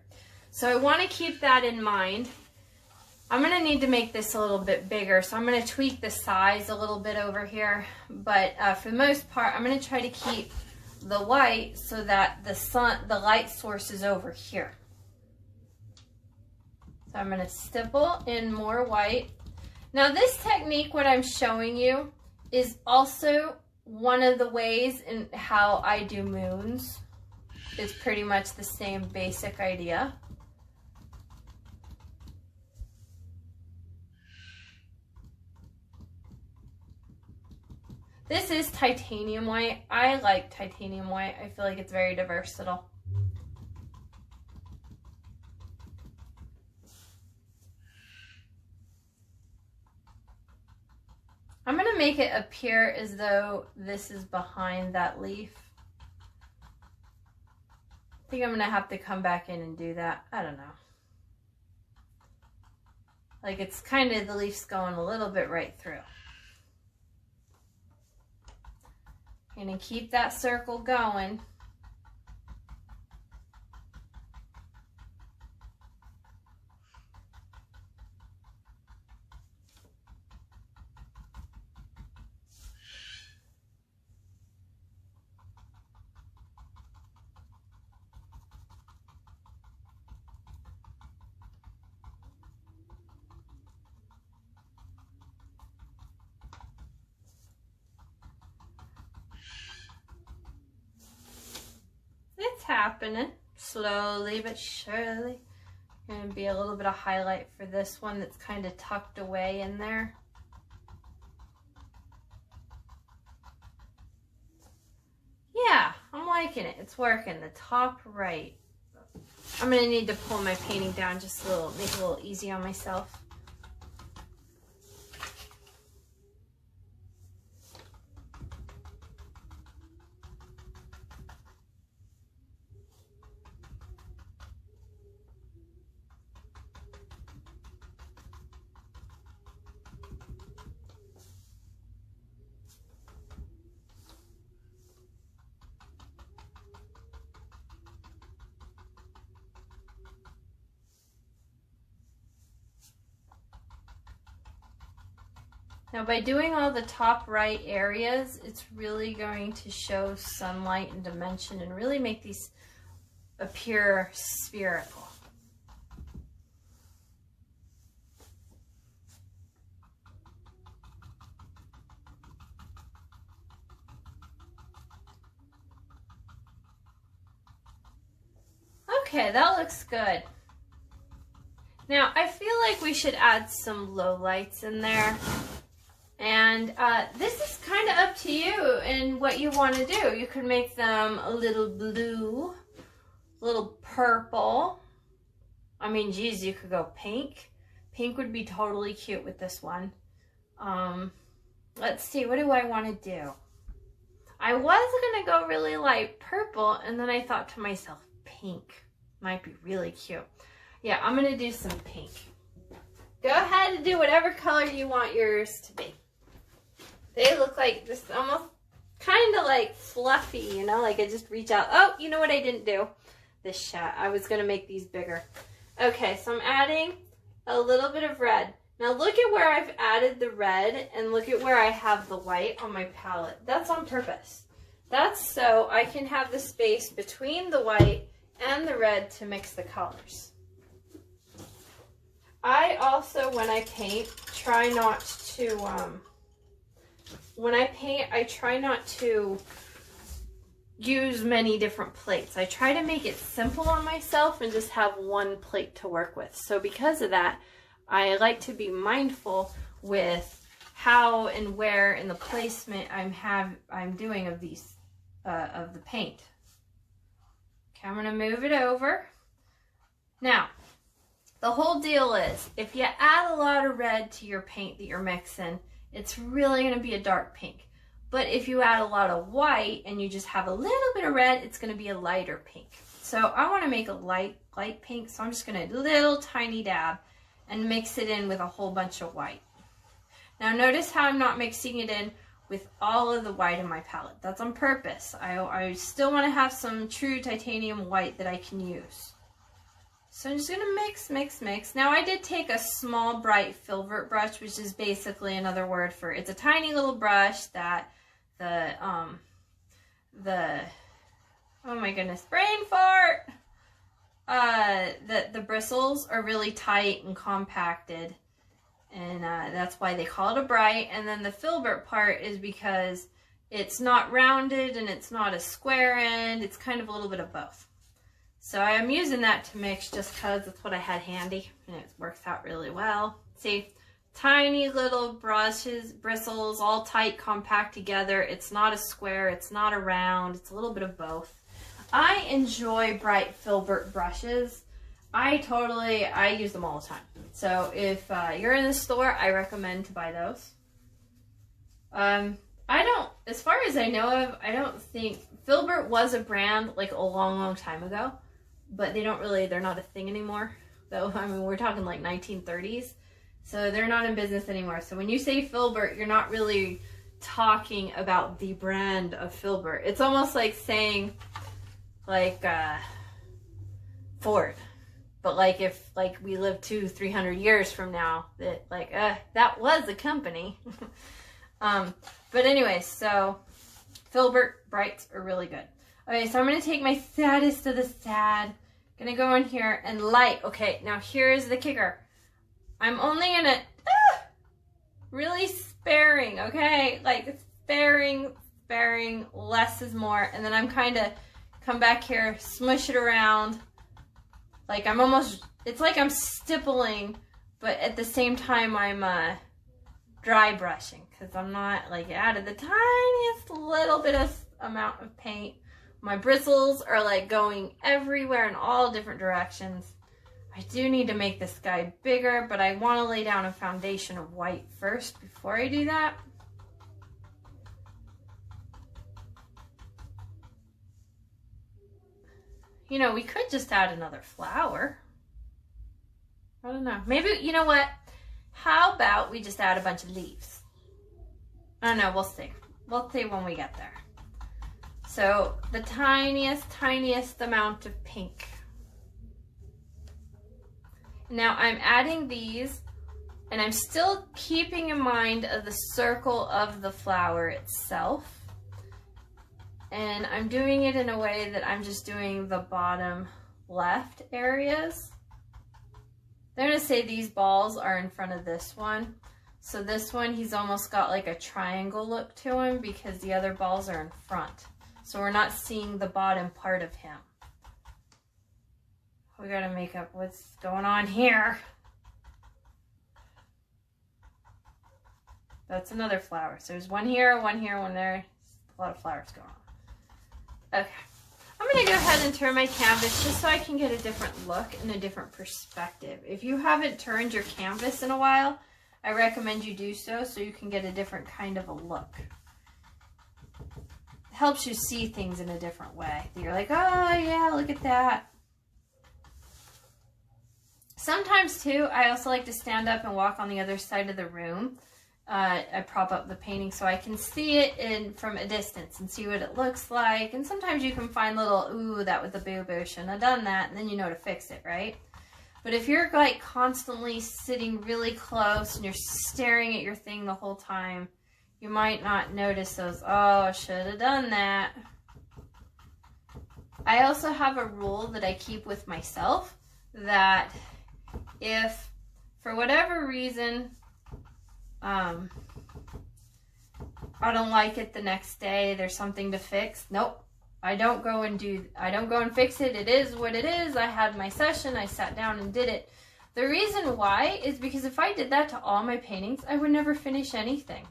So I want to keep that in mind. I'm going to need to make this a little bit bigger, so I'm going to tweak the size a little bit over here. But for the most part, I'm going to try to keep the white so that the light source is over here. So I'm going to stipple in more white. Now this technique, what I'm showing you, is also one of the ways in how I do moons. It's pretty much the same basic idea. This is titanium white. I like titanium white. I feel like it's very versatile. I'm going to make it appear as though this is behind that leaf. I think I'm going to have to come back in and do that. I don't know. Like it's kind of, the leaf's going a little bit right through. And keep that circle going. It's happening slowly but surely. Gonna be a little bit of highlight for this one that's kind of tucked away in there. Yeah, I'm liking it. It's working. The top right. I'm gonna need to pull my painting down just a little, make it a little easy on myself. Now by doing all the top right areas, it's really going to show sunlight and dimension and really make these appear spherical. Okay, that looks good. Now I feel like we should add some lowlights in there. And this is kind of up to you and what you want to do. You could make them a little blue, a little purple. I mean, geez, you could go pink. Pink would be totally cute with this one. Let's see, what do I want to do? I was going to go really light purple, and then I thought to myself, pink might be really cute. Yeah, I'm going to do some pink. Go ahead and do whatever color you want yours to be. They look like this, almost kind of like fluffy, you know, like I just reach out. Oh, you know what I didn't do? This shot. I was going to make these bigger. Okay, so I'm adding a little bit of red. Now look at where I've added the red and look at where I have the white on my palette. That's on purpose. That's so I can have the space between the white and the red to mix the colors. I also, when I paint, try not to, when I paint, I try not to use many different plates. I try to make it simple on myself and just have one plate to work with. So because of that, I like to be mindful with how and where in the placement I'm doing of these, of the paint. Okay, I'm gonna move it over. Now, the whole deal is, if you add a lot of red to your paint that you're mixing, it's really going to be a dark pink. But if you add a lot of white and you just have a little bit of red, it's going to be a lighter pink. So I want to make a light pink, so I'm just going to do a little tiny dab and mix it in with a whole bunch of white. Now notice how I'm not mixing it in with all of the white in my palette. That's on purpose. I still want to have some true titanium white that I can use. So I'm just gonna mix. Now I did take a small bright filbert brush, which is basically another word for, it's a tiny little brush that oh my goodness, brain fart! The bristles are really tight and compacted, and that's why they call it a bright. And then the filbert part is because it's not rounded and it's not a square end, it's kind of a little bit of both. So I am using that to mix just because it's what I had handy, and it works out really well. See, tiny little bristles, all tight, compact together. It's not a square, it's not a round, it's a little bit of both. I enjoy bright filbert brushes. I use them all the time. So if you're in the store, I recommend to buy those. As far as I know of, I don't think, filbert was a brand like a long time ago, but they're not a thing anymore. Though, I mean, we're talking like 1930s. So they're not in business anymore. So when you say filbert, you're not really talking about the brand of filbert. It's almost like saying like Ford. But like if we live 200-300 years from now, that was a company. But anyway, so filbert brights are really good. Okay, so I'm going to take my saddest of the sad. Going to go in here and light. Okay, now here's the kicker. I'm only going to, really sparing, okay? Like sparing, less is more. And then I'm kind of come back here, smush it around. Like it's like I'm stippling, but at the same time I'm dry brushing, because I'm not like added the tiniest little bit of amount of paint. My bristles are like going everywhere in all different directions. I do need to make this guy bigger, but I want to lay down a foundation of white first before I do that. You know, we could just add another flower. I don't know. Maybe, you know what? How about we just add a bunch of leaves? I don't know. We'll see. We'll see when we get there. So the tiniest amount of pink. Now I'm adding these, and I'm still keeping in mind of the circle of the flower itself. And I'm doing it in a way that I'm just doing the bottom left areas. They're going to say these balls are in front of this one. So this one, he's almost got like a triangle look to him because the other balls are in front. So we're not seeing the bottom part of him. We got to make up what's going on here. That's another flower. So there's one here, one there. A lot of flowers going on. Okay, I'm going to go ahead and turn my canvas just so I can get a different look and a different perspective. If you haven't turned your canvas in a while, I recommend you do so you can get a different kind of a look. It helps you see things in a different way. You're like, oh yeah, look at that. Sometimes too, I also like to stand up and walk on the other side of the room. I prop up the painting so I can see it from a distance and see what it looks like. And sometimes you can find little, ooh, that was a boo-boo, shouldn't have done that. And then you know to fix it, right? But if you're like constantly sitting really close and you're staring at your thing the whole time, you might not notice those, oh, should have done that. I also have a rule that I keep with myself that if for whatever reason, I don't like it the next day, there's something to fix. Nope. I don't go and fix it. It is what it is. I had my session. I sat down and did it. The reason why is because if I did that to all my paintings, I would never finish anything.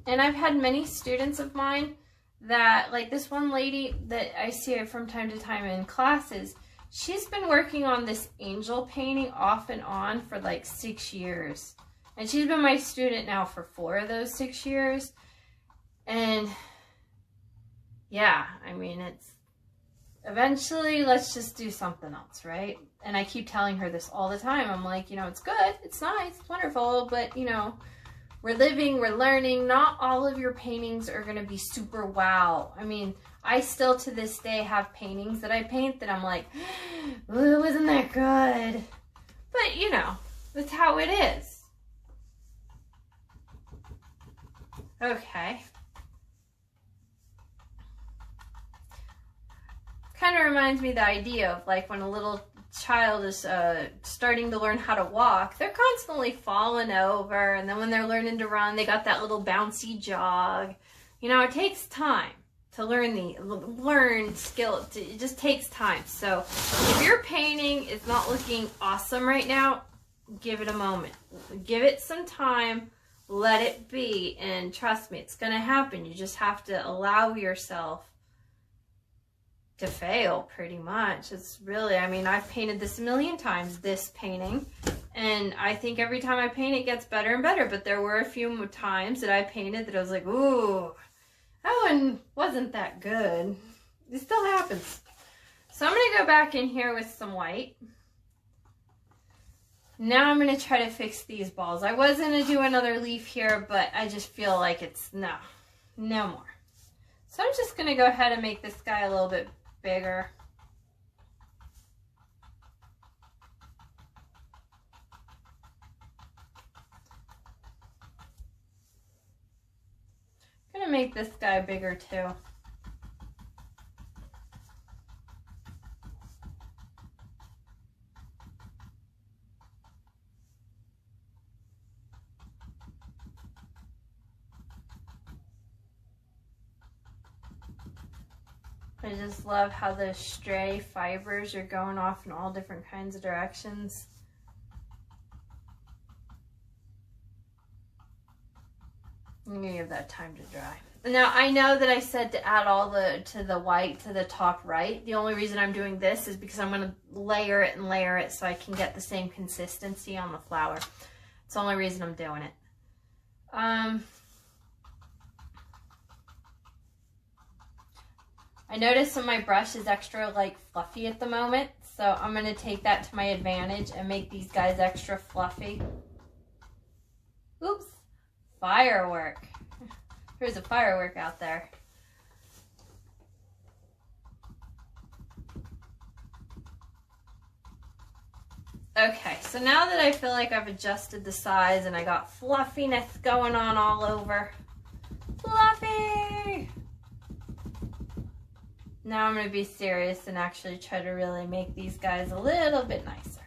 And I've had many students of mine that, like this one lady that I see from time to time in classes, she's been working on this angel painting off and on for like 6 years. And she's been my student now for 4 of those 6 years. And yeah, I mean, it's eventually let's just do something else, right? And I keep telling her this all the time. I'm like, you know, it's good, it's nice, it's wonderful, but you know, we're living, we're learning. Not all of your paintings are going to be super wow. I mean, I still to this day have paintings that I paint that I'm like, Well, it wasn't that good. But, you know, that's how it is. Okay. Kind of reminds me of the idea of like when a little child is starting to learn how to walk, they're constantly falling over, and then when they're learning to run, they got that little bouncy jog. You know, it takes time to learn skill. It just takes time. So if your painting is not looking awesome right now, give it a moment. Give it some time. Let it be, and trust me, it's going to happen. You just have to allow yourself to fail, pretty much. It's really, I mean, I've painted this a million times, this painting, and I think every time I paint it gets better and better, but there were a few times that I painted that I was like, ooh, that one wasn't that good. It still happens. So I'm going to go back in here with some white. Now I'm going to try to fix these balls. I was going to do another leaf here, but I just feel like it's no more. So I'm just going to go ahead and make this guy a little bit bigger. I'm going to make this guy bigger too. I just love how the stray fibers are going off in all different kinds of directions. I'm gonna give that time to dry. Now I know that I said to add all the white to the top right. The only reason I'm doing this is because I'm gonna layer it and layer it so I can get the same consistency on the flower. It's the only reason I'm doing it. I notice that my brush is extra like fluffy at the moment, so I'm going to take that to my advantage and make these guys extra fluffy. Oops, firework. There's a firework out there. Okay, so now that I feel like I've adjusted the size and I got fluffiness going on all over. Fluffy! Now I'm going to be serious and actually try to really make these guys a little bit nicer.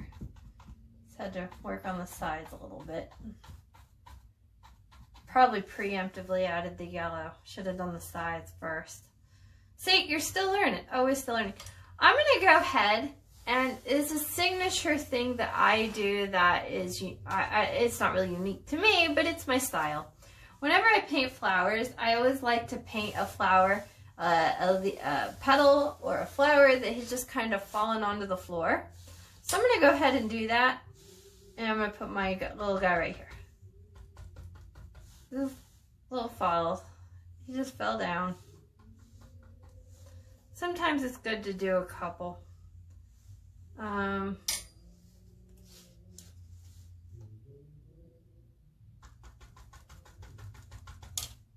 Just had to work on the sides a little bit. Probably preemptively added the yellow. Should have done the sides first. See, you're still learning. Always still learning. I'm going to go ahead, and it's a signature thing that I do that is, it's not really unique to me, but it's my style. Whenever I paint flowers, I always like to paint a flower, a petal or a flower that has just kind of fallen onto the floor. So I'm going to go ahead and do that, and I'm going to put my little guy right here. This little fall, he just fell down. Sometimes it's good to do a couple.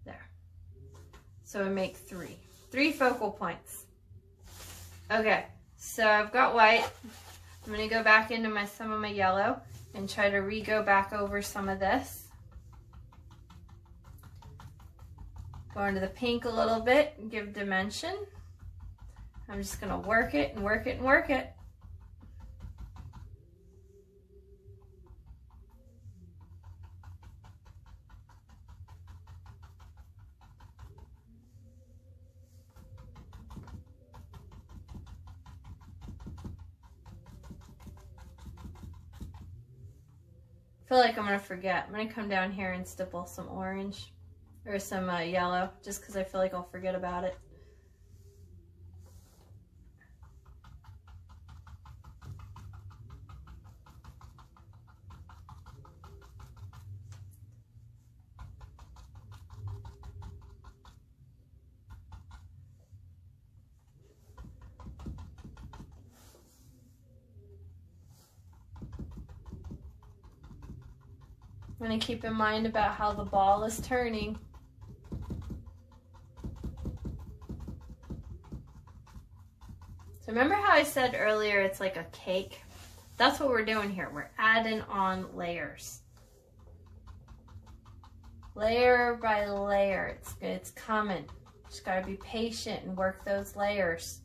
There. So we make three focal points. Okay, so I've got white. I'm going to go back into some of my yellow and try to re-go back over some of this. Go into the pink a little bit and give dimension. I'm just going to work it and work it and work it. I feel like I'm going to forget. I'm going to come down here and stipple some orange or some yellow just because I feel like I'll forget about it. I'm going to keep in mind about how the ball is turning. So remember how I said earlier it's like a cake? That's what we're doing here. We're adding on layers. Layer by layer. It's coming. Just gotta be patient and work those layers.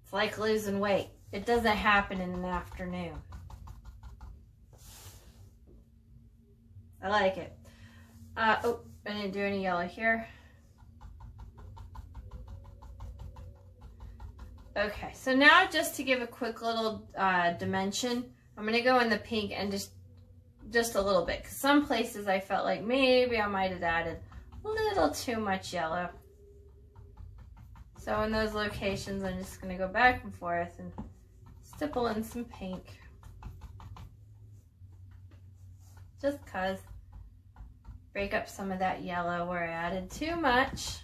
It's like losing weight. It doesn't happen in an afternoon. I like it. Oh, I didn't do any yellow here. Okay, so now just to give a quick little dimension, I'm gonna go in the pink and just a little bit, because some places I felt like maybe I might have added a little too much yellow. So in those locations, I'm just gonna go back and forth and stipple in some pink. Just cause. Break up some of that yellow where I added too much.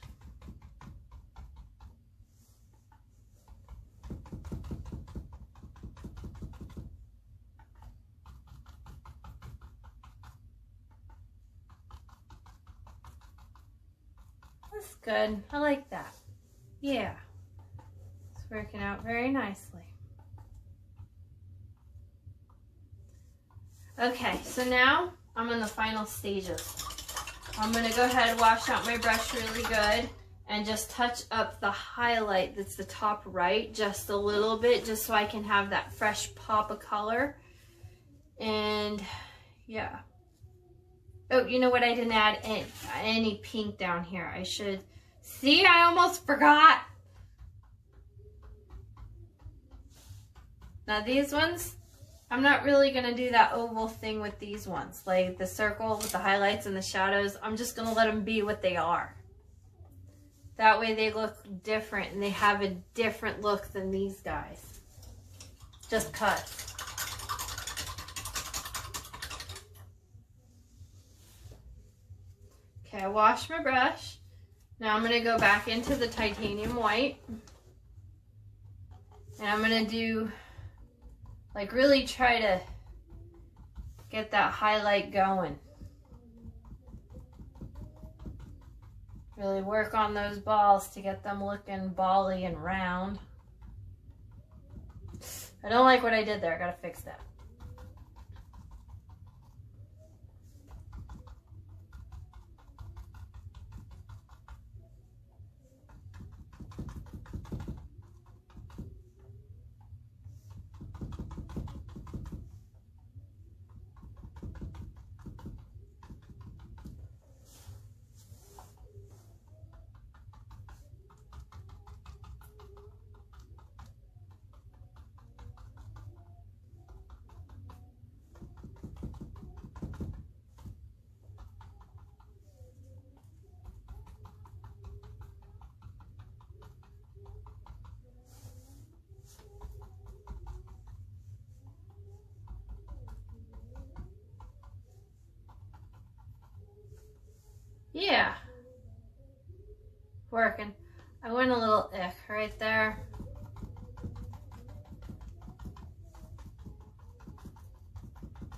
That's good. I like that. Yeah. It's working out very nicely. Okay, so now I'm in the final stages. I'm going to go ahead and wash out my brush really good and just touch up the highlight that's the top right just a little bit, just so I can have that fresh pop of color. And yeah. Oh, you know what? I didn't add any pink down here. I should. See, I almost forgot. Now these ones, I'm not really going to do that oval thing with these ones. Like the circle with the highlights and the shadows. I'm just going to let them be what they are. That way they look different and they have a different look than these guys. Just cut. Okay, I washed my brush. Now I'm going to go back into the titanium white. And I'm going to do, like, really try to get that highlight going. Really work on those balls to get them looking bally and round. I don't like what I did there. I gotta fix that. Yeah, working. I went a little ick right there.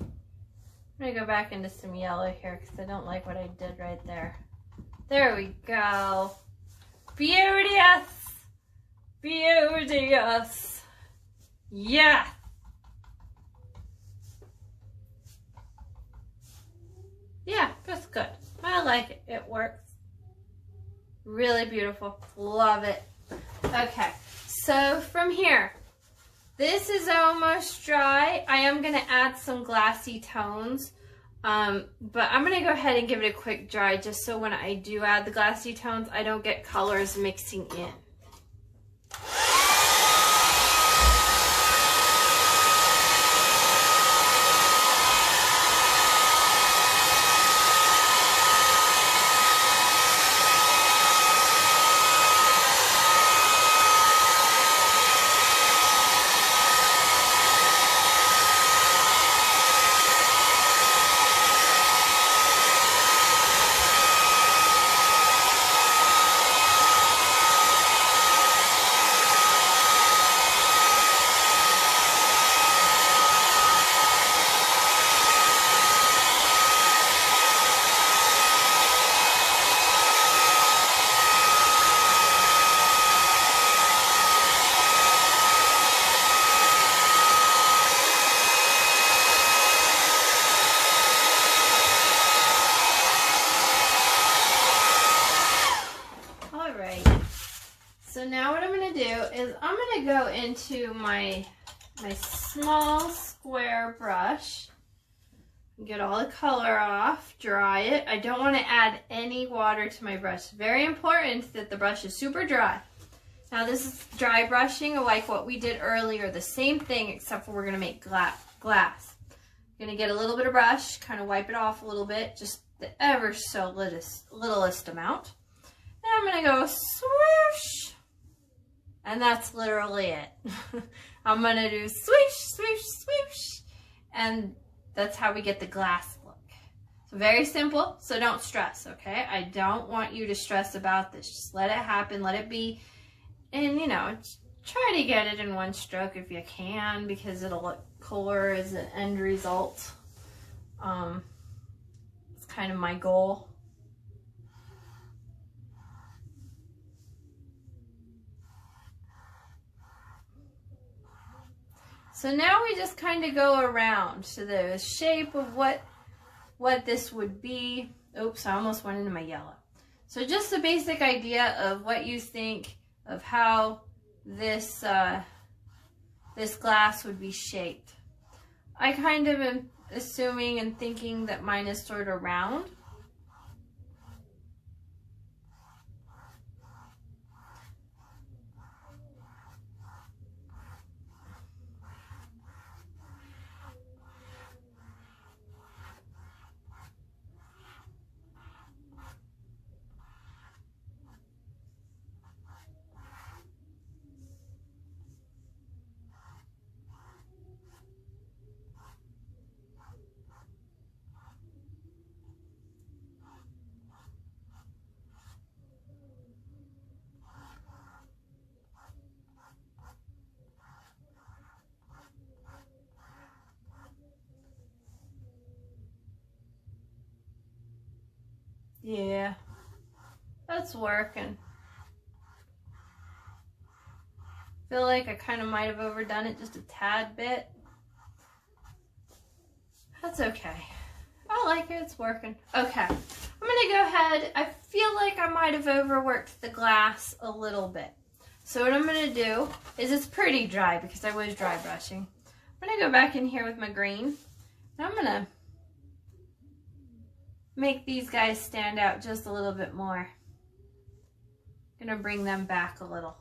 I'm gonna go back into some yellow here because I don't like what I did right there. There we go. Beauteous! Beauteous! Yeah! Yeah, that's good. I like it. It works. Really beautiful. Love it. Okay, so from here, this is almost dry. I am going to add some glassy tones, but I'm going to go ahead and give it a quick dry just so when I do add the glassy tones, I don't get colors mixing in. do is I'm gonna go into my small square brush, get all the color off, dry it. I don't want to add any water to my brush. Very important that the brush is super dry. Now this is dry brushing like what we did earlier, the same thing except for we're gonna make glass. I'm gonna get a little bit of brush, kind of wipe it off a little bit, just the ever so littlest amount. And I'm gonna go swoosh. And that's literally it. I'm gonna do swoosh, swoosh, swoosh. And that's how we get the glass look. So very simple, so don't stress, okay? I don't want you to stress about this. Just let it happen, let it be. And, you know, try to get it in one stroke if you can, because it'll look cooler as an end result. It's kind of my goal. So now we just kind of go around to the shape of what this would be. Oops, I almost went into my yellow. So just the basic idea of what you think of how this this glass would be shaped. I kind of am assuming and thinking that mine is sort of round. Yeah, that's working. Feel like I kind of might have overdone it just a tad bit. That's okay. I like it, it's working. Okay, I'm gonna go ahead. I feel like I might have overworked the glass a little bit. So what I'm gonna do is, it's pretty dry because I was dry brushing. I'm gonna go back in here with my green, and I'm gonna make these guys stand out just a little bit more. Gonna bring them back a little.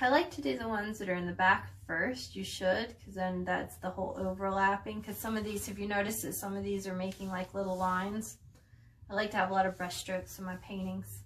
I like to do the ones that are in the back first. You should, because then that's the whole overlapping. Because some of these, if you notice that some of these are making like little lines. I like to have a lot of brush strokes in my paintings.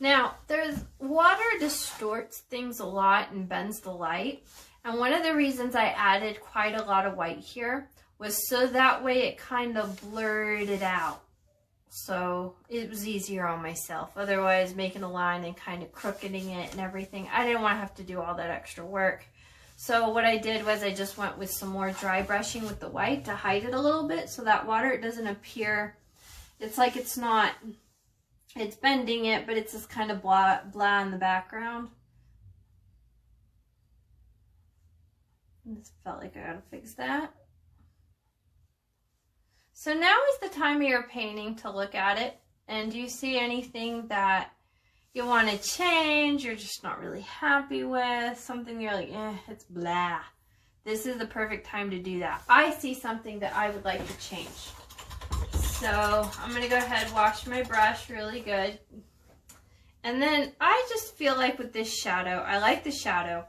Now, water distorts things a lot and bends the light. And one of the reasons I added quite a lot of white here was so that way it kind of blurred it out. So it was easier on myself. Otherwise, making a line and kind of crookeding it and everything, I didn't want to have to do all that extra work. So what I did was I just went with some more dry brushing with the white to hide it a little bit, so that water, it doesn't appear, it's like it's not, it's bending it, but it's just kind of blah in the background. I just felt like I gotta fix that. So now is the time of your painting to look at it, and do you see anything that you want to change, you're just not really happy with, something you're like, it's blah. This is the perfect time to do that. I see something that I would like to change. So I'm going to go ahead and wash my brush really good. And then I just feel like with this shadow, I like the shadow,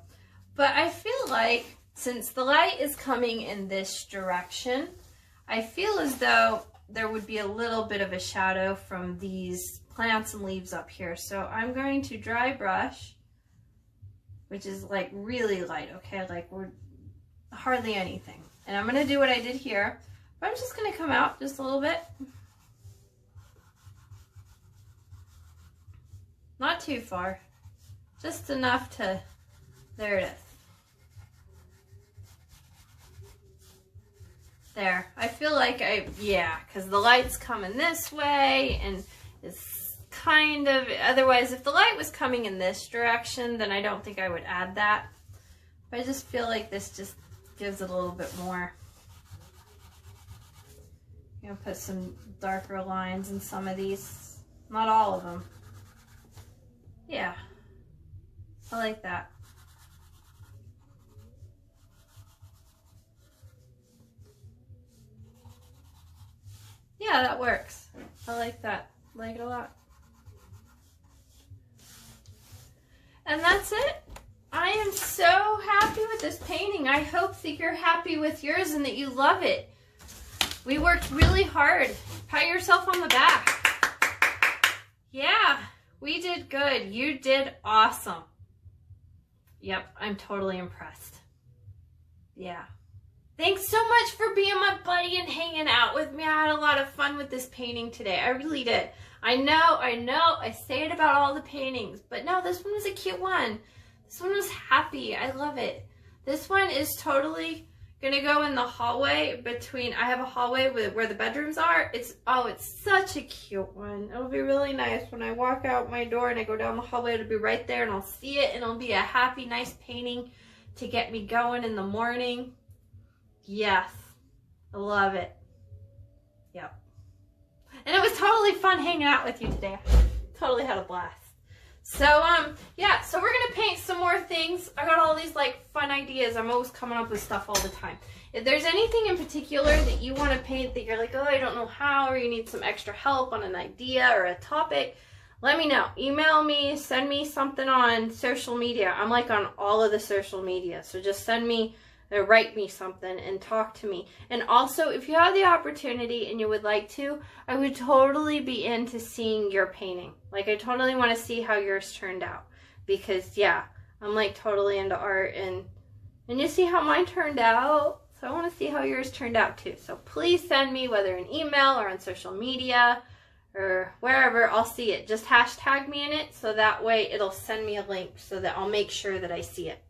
but I feel like since the light is coming in this direction, I feel as though there would be a little bit of a shadow from these plants and leaves up here. So I'm going to dry brush, which is like really light, okay? Like we're hardly anything. And I'm gonna do what I did here, but I'm just gonna come out just a little bit. Not too far, just enough to, there it is. There, I feel like yeah, because the light's coming this way and it's kind of, otherwise if the light was coming in this direction, then I don't think I would add that. But I just feel like this just gives it a little bit more. I'm gonna put some darker lines in some of these, not all of them. Yeah, I like that. Yeah, that works. I like that. I like it a lot. And that's it. I am so happy with this painting. I hope that you're happy with yours and that you love it. We worked really hard. Pat yourself on the back. Yeah, we did good. You did awesome. Yep, I'm totally impressed. Yeah. Thanks so much for being my buddy and hanging out with me. I had a lot of fun with this painting today. I really did. I know, I say it about all the paintings, but no, this one was a cute one. This one was happy. I love it. This one is totally gonna go in the hallway between, I have a hallway where the bedrooms are. It's such a cute one. It'll be really nice when I walk out my door and I go down the hallway. It'll be right there and I'll see it and it'll be a happy, nice painting to get me going in the morning. Yes, I love it. Yep. And it was totally fun hanging out with you today. Totally had a blast. So, yeah, so we're going to paint some more things. I got all these, like, fun ideas. I'm always coming up with stuff all the time. If there's anything in particular that you want to paint that you're like, oh, I don't know how, or you need some extra help on an idea or a topic, let me know. Email me, send me something on social media. I'm, like, on all of the social media. So just send me, write me something and talk to me. And also, if you have the opportunity and you would like to, I would totally be into seeing your painting. Like, I totally want to see how yours turned out, because yeah, I'm like totally into art, and you see how mine turned out, so I want to see how yours turned out too. So please send me, whether an email or on social media or wherever, I'll see it. Just hashtag me in it, so that way it'll send me a link so that I'll make sure that I see it.